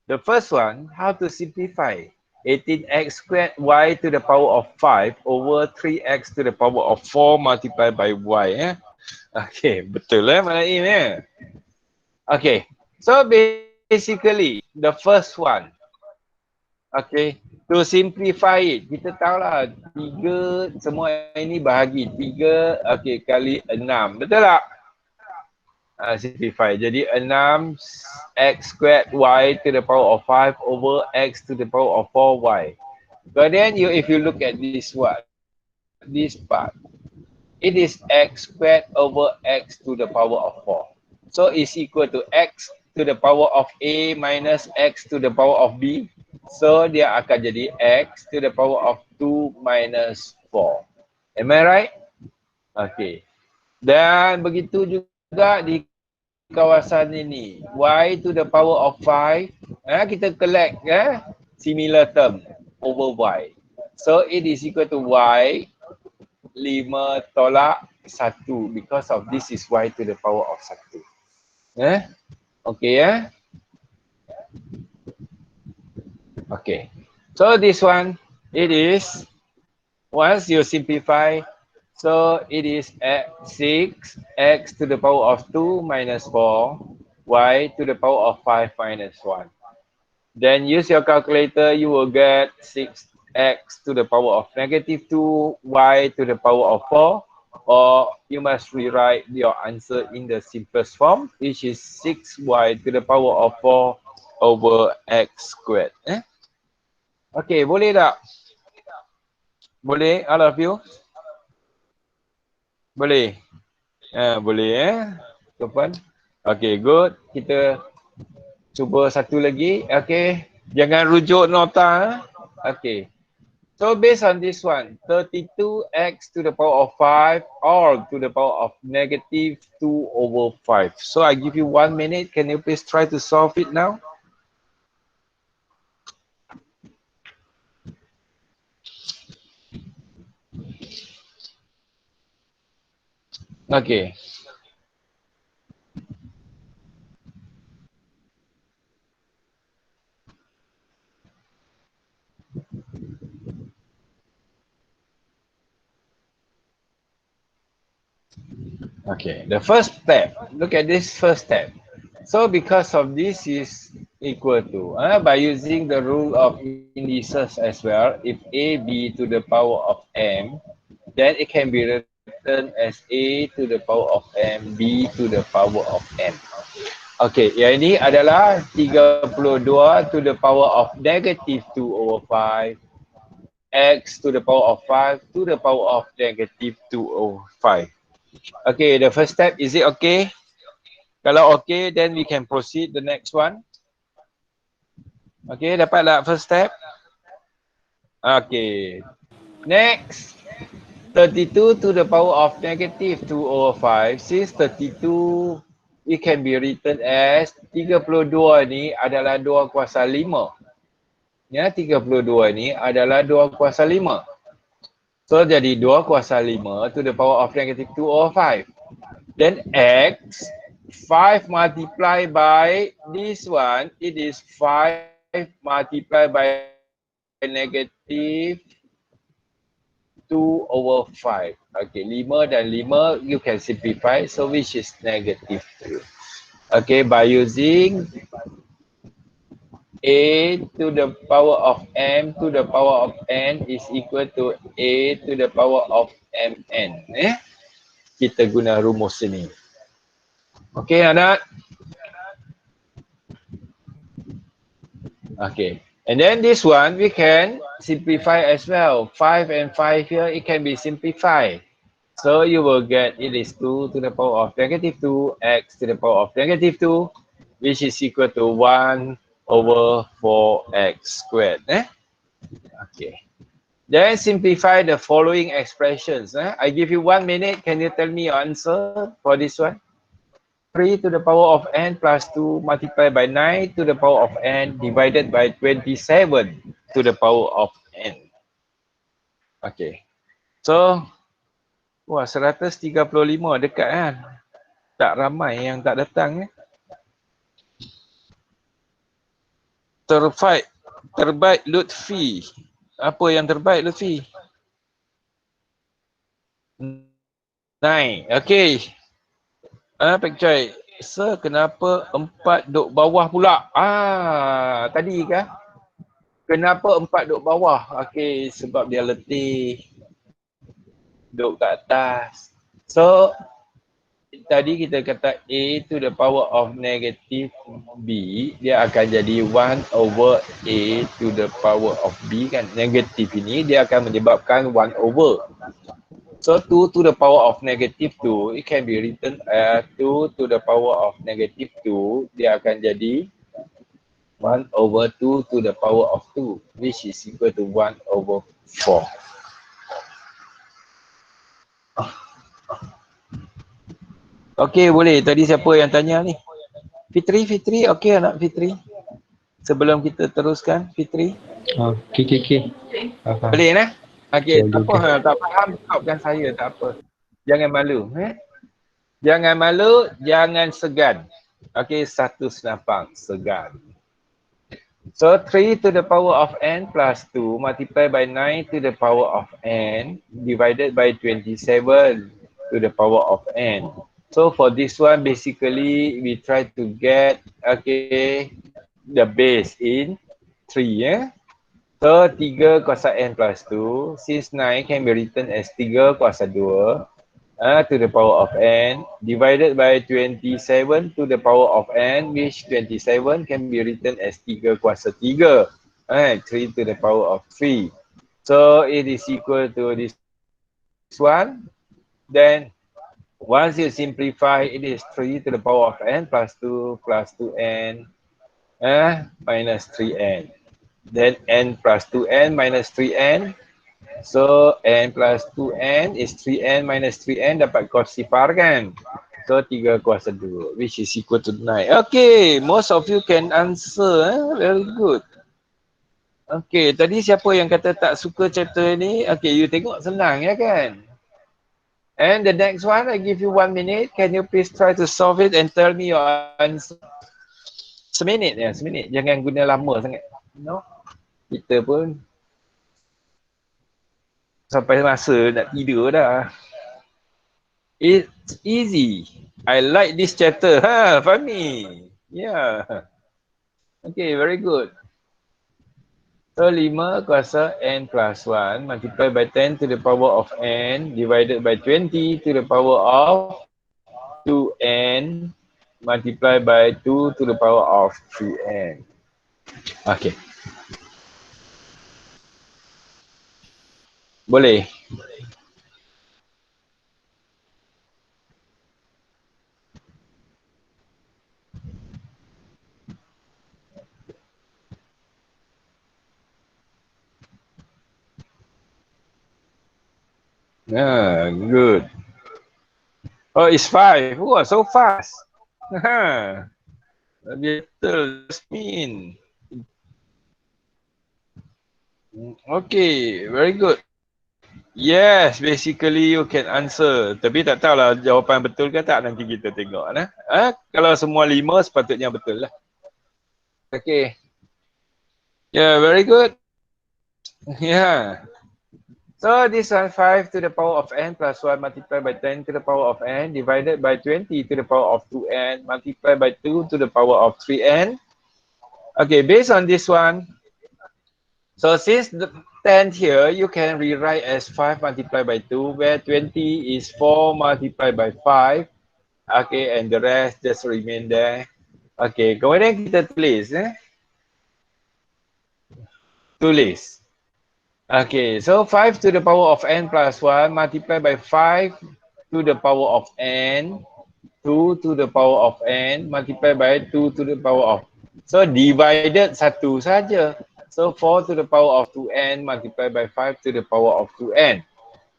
The first one, how to simplify 18x squared y to the power of 5 over 3x to the power of 4 multiplied by y. Okay, betul Naim. Okay, so basically the first one, okay, to simplify it, kita tahulah 3 semua ini bahagi 3 okay, kali 6, betul tak? Simplify. Jadi 6x squared y to the power of 5 over x to the power of 4y. But then if you look at this one, this part, it is x squared over x to the power of 4. So it's equal to x to the power of a minus x to the power of b. So dia akan jadi x to the power of 2 minus 4. Am I right? Okay. Dan begitu juga di kawasan ini, y to the power of 5, kita collect similar term over y. So it is equal to y 5 tolak 1 because of this is y to the power of 1. Okay. Okay. So this one, it is, once you simplify, so it is 6x to the power of 2 minus 4, y to the power of 5 minus 1. Then use your calculator, you will get 6x to the power of negative 2, y to the power of 4, or you must rewrite your answer in the simplest form, which is 6y to the power of 4 over x squared. Okay, boleh tak? Boleh, all of you? Boleh? Boleh Tuan. Okay, good. Kita cuba satu lagi. Okay. Jangan rujuk nota. Okay. So based on this one, 32x to the power of 5 or to the power of negative 2 over 5. So I give you 1 minute. Can you please try to solve it now? Okay. Okay, the first step, look at this first step. So because of this is equal to, by using the rule of indices as well, if a be to the power of m, then it can be written as a to the power of m, b to the power of m. Okay, yang ini adalah 32 to the power of negative 2 over 5 x to the power of 5 to the power of negative 2 over 5. Okay, the first step, is it okay? Kalau okay, then we can proceed the next one. Okay, dapat tak first step? Okay. Next. 32 to the power of negative 2 over 5. Since 32, it can be written as 32 ni adalah 2 kuasa 5. Ya, 32 ni adalah 2 kuasa 5. So, jadi 2 kuasa 5 to the power of negative 2 over 5. Then x, 5 multiplied by this one, it is 5 multiplied by negative 2 over 5. Okay, 5 dan 5 you can simplify. So which is negative 2. Okay, by using a to the power of m to the power of n is equal to a to the power of mn. Kita guna rumus ini. Okay, anak? Okay. And then this one we can simplify as well. 5 and 5 here, it can be simplified. So you will get it is 2 to the power of negative 2 x to the power of negative 2, which is equal to 1 over 4x squared. Okay. Then simplify the following expressions. I give you 1 minute. Can you tell me your answer for this one? 3 to the power of n plus 2 multiplied by 9 to the power of n divided by 27 to the power of n. Okay. So, wah 135 dekat kan? Tak ramai yang tak datang. Terbaik Lutfi. Apa yang terbaik Lutfi? 9. Okay. Pak Choi, sir kenapa 4 duk bawah pula? Tadi kah? Kenapa 4 duk bawah? Okay, sebab dia letih. Duk kat atas. So, tadi kita kata a to the power of negative b, dia akan jadi 1 over a to the power of b kan. Negatif ini dia akan menyebabkan 1 over. So 2 to the power of negative 2, it can be written as 2 to the power of negative 2, dia akan jadi 1 over 2 to the power of 2, which is equal to 1 over 4. Okay, boleh. Tadi siapa yang tanya ni? Fitri, okay anak Fitri? Sebelum kita teruskan, Fitri? Okay. Boleh nah? Okay, tak apa, tak faham, jawabkan saya, tak apa. Jangan malu. Jangan malu, jangan segan. Okay, satu senapang, segan. So, 3 to the power of n plus 2 multiplied by 9 to the power of n divided by 27 to the power of n. So, for this one, basically, we try to get, okay, the base in 3, So, 3 kuasa n plus 2, since 9 can be written as 3 kuasa 2 to the power of n divided by 27 to the power of n, which 27 can be written as 3 kuasa 3, 3 to the power of 3. So, it is equal to this one. Then, once you simplify, it is 3 to the power of n plus 2n minus 3n. Then n plus 2n minus 3n. So n plus 2n is 3n minus 3n, dapat kos sifar kan? So 3 kuasa 2, which is equal to 9. Okay, most of you can answer. Very good. Okay, tadi siapa yang kata tak suka chapter ni? Okay, you tengok senang ya kan? And the next one, I give you 1 minute. Can you please try to solve it and tell me your answer? Seminit. Jangan guna lama sangat. No? Kita pun sampai masa nak tidur dah. It's easy. I like this chapter. Fahmi? Yeah. Okay, very good. So 5 kuasa n plus 1 multiplied by 10 to the power of n divided by 20 to the power of 2n multiplied by 2 to the power of 3n. Okay. Boleh? Good. Oh, it's 5. Oh, so fast. Betul, Jasmine. Okay, very good. Yes, basically you can answer. Tapi tak tahulah jawapan betul ke tak, nanti kita tengok. Kalau semua 5 sepatutnya betul lah. Okay. Yeah, very good. Yeah. So this one 5 to the power of n plus 1 multiplied by 10 to the power of n divided by 20 to the power of 2n multiplied by 2 to the power of 3n. Okay, based on this one, so since the 10 here, you can rewrite as 5 multiplied by 2, where 20 is 4 multiplied by 5. Okay, and the rest just remain there. Okay, kemudian kita tulis. Tulis. Okay, so 5 to the power of n plus 1 multiplied by 5 to the power of n, 2 to the power of n multiplied by 2 to the power of. So divided 1 saja. So 4 to the power of 2n multiplied by 5 to the power of 2n.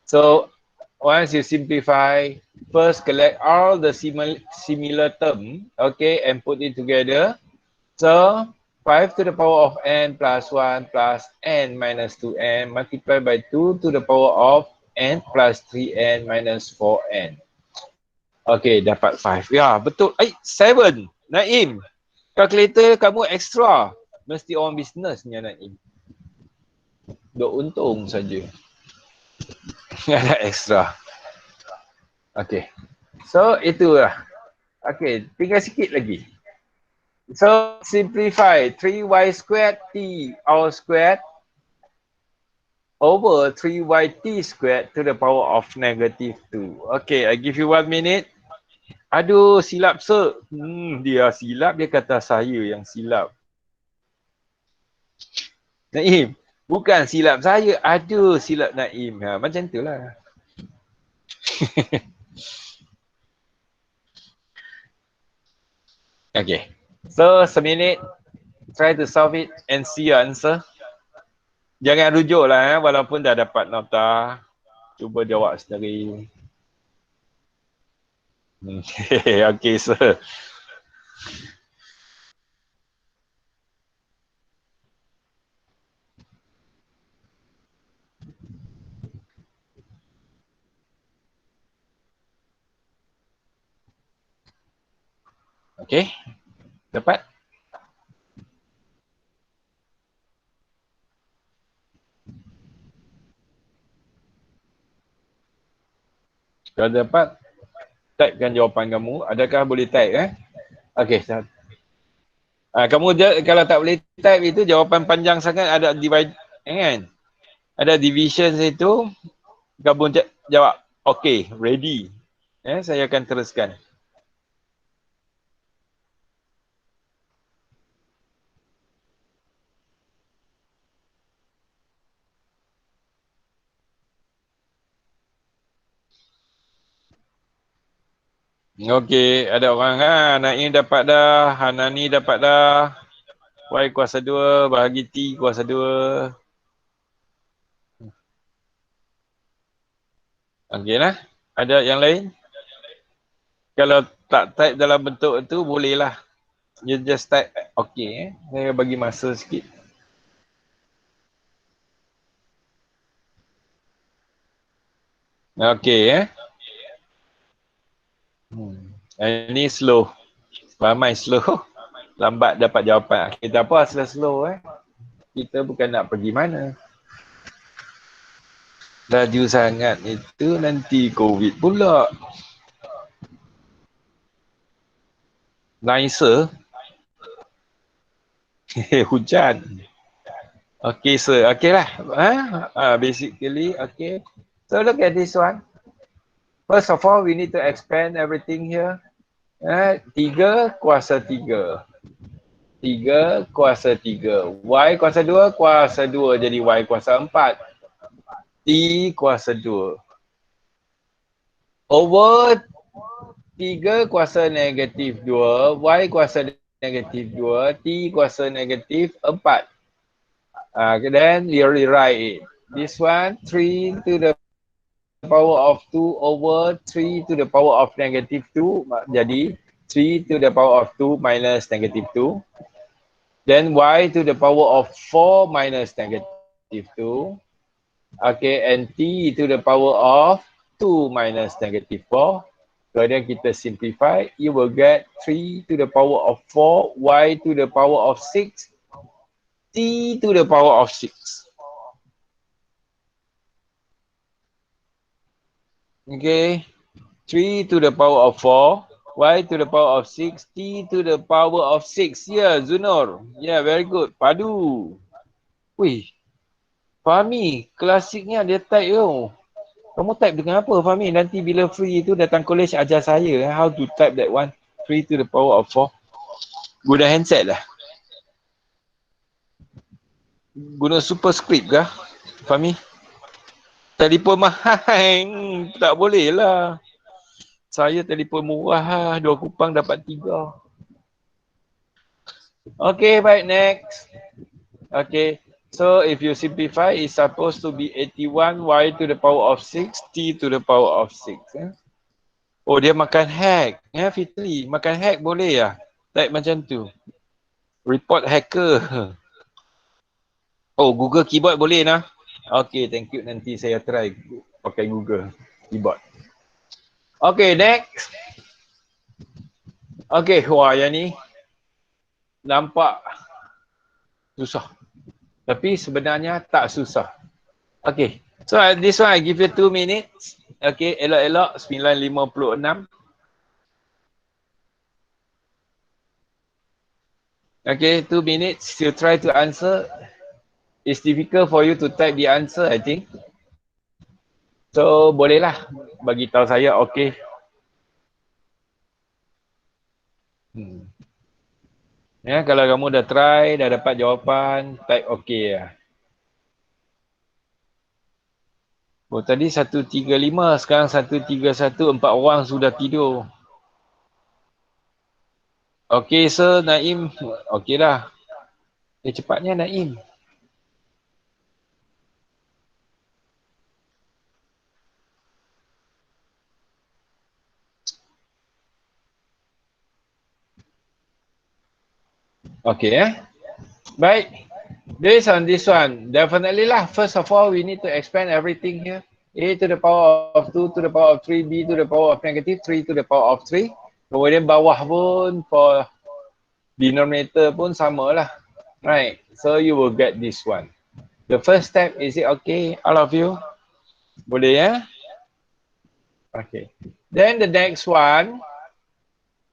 So once you simplify, first collect all the similar term, okay, and put it together. So 5 to the power of n plus 1 plus n minus 2n multiplied by 2 to the power of n plus 3n minus 4n. Okay, dapat 5. Ya, betul. 7. Naim, kalkulator kamu extra. Mesti orang bisnesnya Naim. Duk untung saja. Ada extra. Okay. So, itulah. Okay, tinggal sikit lagi. So, simplify 3y squared t all squared over 3yt squared to the power of negative 2. Okay, I give you 1 minute. Aduh, silap sir. Dia silap, dia kata saya yang silap. Naim, bukan silap saya, ada silap Naim. Macam itulah. Okay. So, seminit. Try to solve it and see your answer. Jangan rujuk lah walaupun dah dapat nota. Cuba jawab sendiri. Okay, sir. Okay. Dapat? Kalau dapat, typekan jawapan kamu. Adakah boleh type Okay. Kamu kalau tak boleh type itu jawapan panjang sangat, ada divide kan? Ada division itu, kamu jawab okay, ready. Saya akan teruskan. Okey, ada orang Naim dapat dah, Hanani dapat dah. Y kuasa 2 bahagi T kuasa 2. Okey lah. Ada yang lain? Kalau tak type dalam bentuk itu bolehlah. You just type okey. Saya bagi masa sikit. Okey Ini slow. Ramai slow. Lambat dapat jawapan. Kita apa slow Kita bukan nak pergi mana. Laju sangat itu nanti COVID pula. Nicer. Hujan. Okay, sir. Okay lah. Basically, okay. So look at this one. First of all, we need to expand everything here. 3 kuasa 3. 3 kuasa 3. Y kuasa 2 kuasa 2 jadi Y kuasa 4. T kuasa 2. Over 3 kuasa negatif 2. Y kuasa negatif 2. T kuasa negatif 4. Then you rewrite it. This one 3 to the power of 2 over 3 to the power of negative 2. Jadi 3 to the power of 2 minus negative 2. Then y to the power of 4 minus negative 2. Okay, and t to the power of 2 minus negative 4. Kemudian kita simplify, you will get 3 to the power of 4, y to the power of 6, t to the power of 6. Okay, 3 to the power of 4, y to the power of 6, t to the power of 6. Yeah, Zunor. Yeah, very good. Padu. Wih, Fahmi, klasiknya dia type tu. Kamu type dengan apa, Fahmi? Nanti bila free tu datang college ajar saya how to type that one. 3 to the power of 4. Guna handset lah. Guna superscript kah, Fahmi? Telefon mahal. Tak boleh lah. Saya telefon murah lah. 2 kupang dapat 3. Okay, baik, next. Okay. So if you simplify, it's supposed to be 81 y to the power of 6, t to the power of 6. Oh, dia makan hack. Fitri, makan hack boleh ya? Type macam tu. Report hacker. Oh, Google keyboard boleh nah? Okay, thank you. Nanti saya try pakai Google keyboard. Okay, next. Okay, wah yang ni nampak susah. Tapi sebenarnya tak susah. Okay. So this one I give you 2 minutes. Okay. Elok-elok 9.56. Okay. 2 minutes. You try to answer. It's difficult for you to type the answer, I think. So bolehlah bagi tahu saya. Okay. Ya, kalau kamu dah try, dah dapat jawapan, type okay lah. Oh, tadi 135, sekarang 131, 4 orang sudah tidur. Okay, sir, Naim. Okay dah. Cepatnya Naim. Okay, baik. Based on this one, definitely lah. First of all, we need to expand everything here. A to the power of 2 to the power of 3, B to the power of negative 3 to the power of 3. Kemudian bawah pun for denominator pun sama lah. Right, so you will get this one. The first step, is it okay, all of you? Boleh ya? Okay. Then the next one,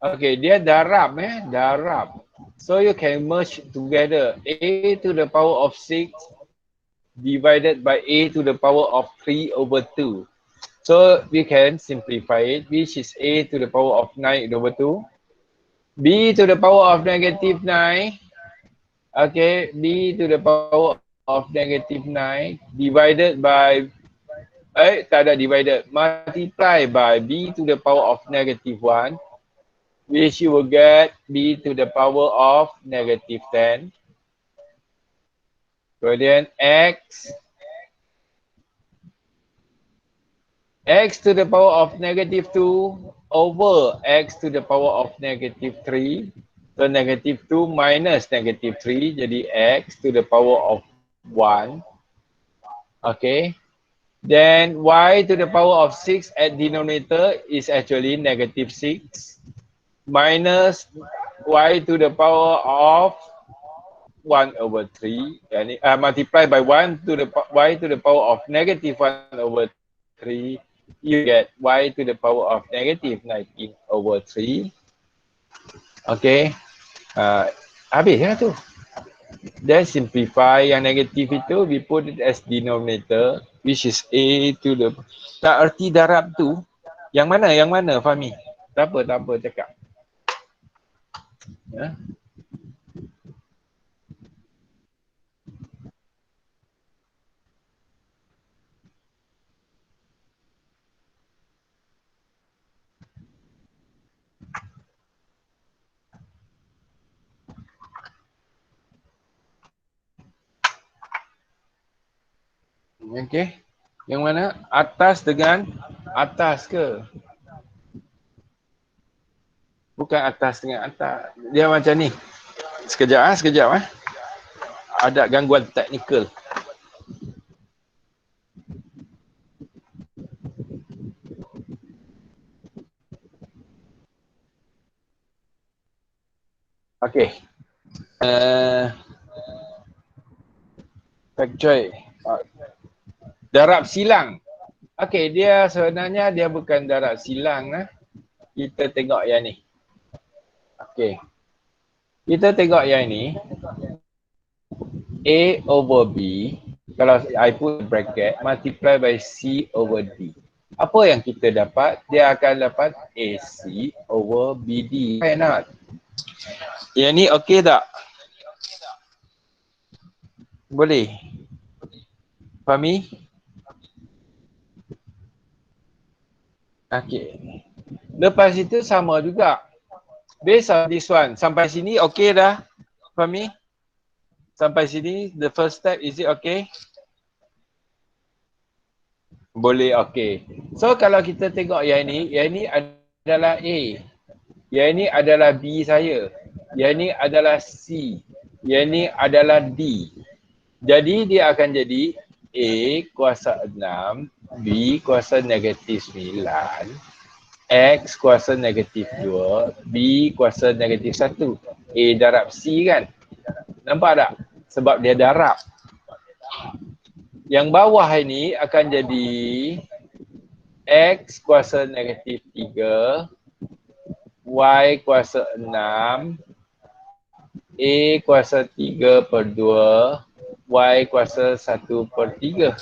okay, dia darab darab. So you can merge together a to the power of 6 divided by a to the power of 3 over 2. So we can simplify it, which is a to the power of 9 over 2. B to the power of negative 9. Okay, b to the power of negative 9 divided by, tak ada divided, multiply by b to the power of negative 1. Which you will get b to the power of negative 10. Kemudian x to the power of negative 2 over x to the power of negative 3. So negative 2 minus negative 3 jadi x to the power of 1. Okay. Then y to the power of 6 at denominator is actually negative 6. Minus y to the power of 1 over 3, and multiply by 1 to the y to the power of negative 1 over 3, you get y to the power of negative 19 over 3. Okay, habis ya tu. Then simplify yang negatif itu, we put it as denominator, which is a to the, tak erti darab tu. Yang mana Fahmi? Tak apa cakap. Ya. Okey. Yang mana? Atas dengan atas ke? Bukan atas dengan atas. Dia macam ni. Sekejap sekejap. Ada gangguan teknikal. Okey. Factoid. Darab silang. Okey, dia sebenarnya dia bukan darab silang. Kita tengok yang ni. Okey. Kita tengok yang ni. A over B. Kalau I put bracket, multiply by C over D. Apa yang kita dapat? Dia akan dapat AC over BD. Why not? Yang ni okey tak? Boleh? Fahami? Okey. Lepas itu sama juga. Based on this one. Sampai sini okey dah? Fahami? Sampai sini, the first step, is it okay? Boleh, okay. So, kalau kita tengok yang ni adalah A. Yang ni adalah B saya. Yang ni adalah C. Yang ni adalah D. Jadi, dia akan jadi A kuasa 6, B kuasa negatif 9, X kuasa negatif 2, B kuasa negatif 1. A darab C kan? Nampak tak? Sebab dia darab. Yang bawah ini akan jadi X kuasa negatif 3, Y kuasa 6, A kuasa 3/2, Y kuasa 1/3.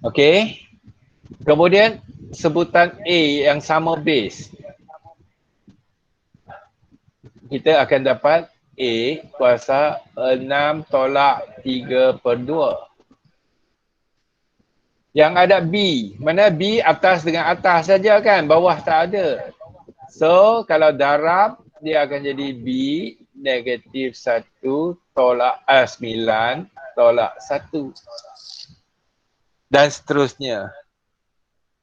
Okey. Kemudian sebutan A yang sama base. Kita akan dapat A kuasa 6 tolak 3/2. Yang ada B. Mana B atas dengan atas saja kan? Bawah tak ada. So, kalau darab, dia akan jadi B negatif 1 tolak 9 tolak 1. Dan seterusnya.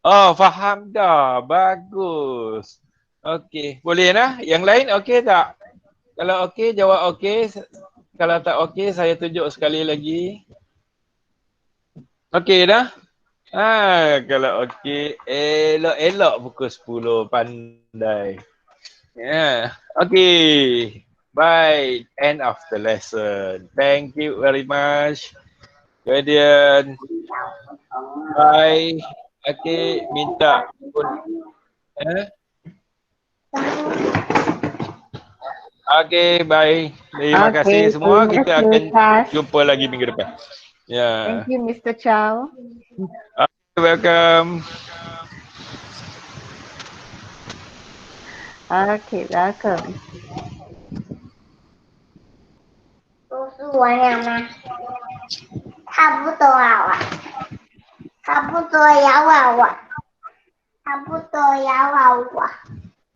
Oh, faham dah. Bagus. Okey. Boleh lah? Yang lain okey tak? Kalau okey, jawab okey. Kalau tak okey, saya tunjuk sekali lagi. Okey dah? Kalau okey, elok-elok pukul 10, pandai. Okey. Bye. End of the lesson. Thank you very much. Kemudian, bye. Okey, minta. Okey, bye. Terima kasih semua. Kita akan jumpa lagi minggu depan. Yeah. Thank you, Mr. Chow. Welcome. Okay, welcome. 都是我俩吗？差不多啊，差不多要娃娃，差不多要娃娃。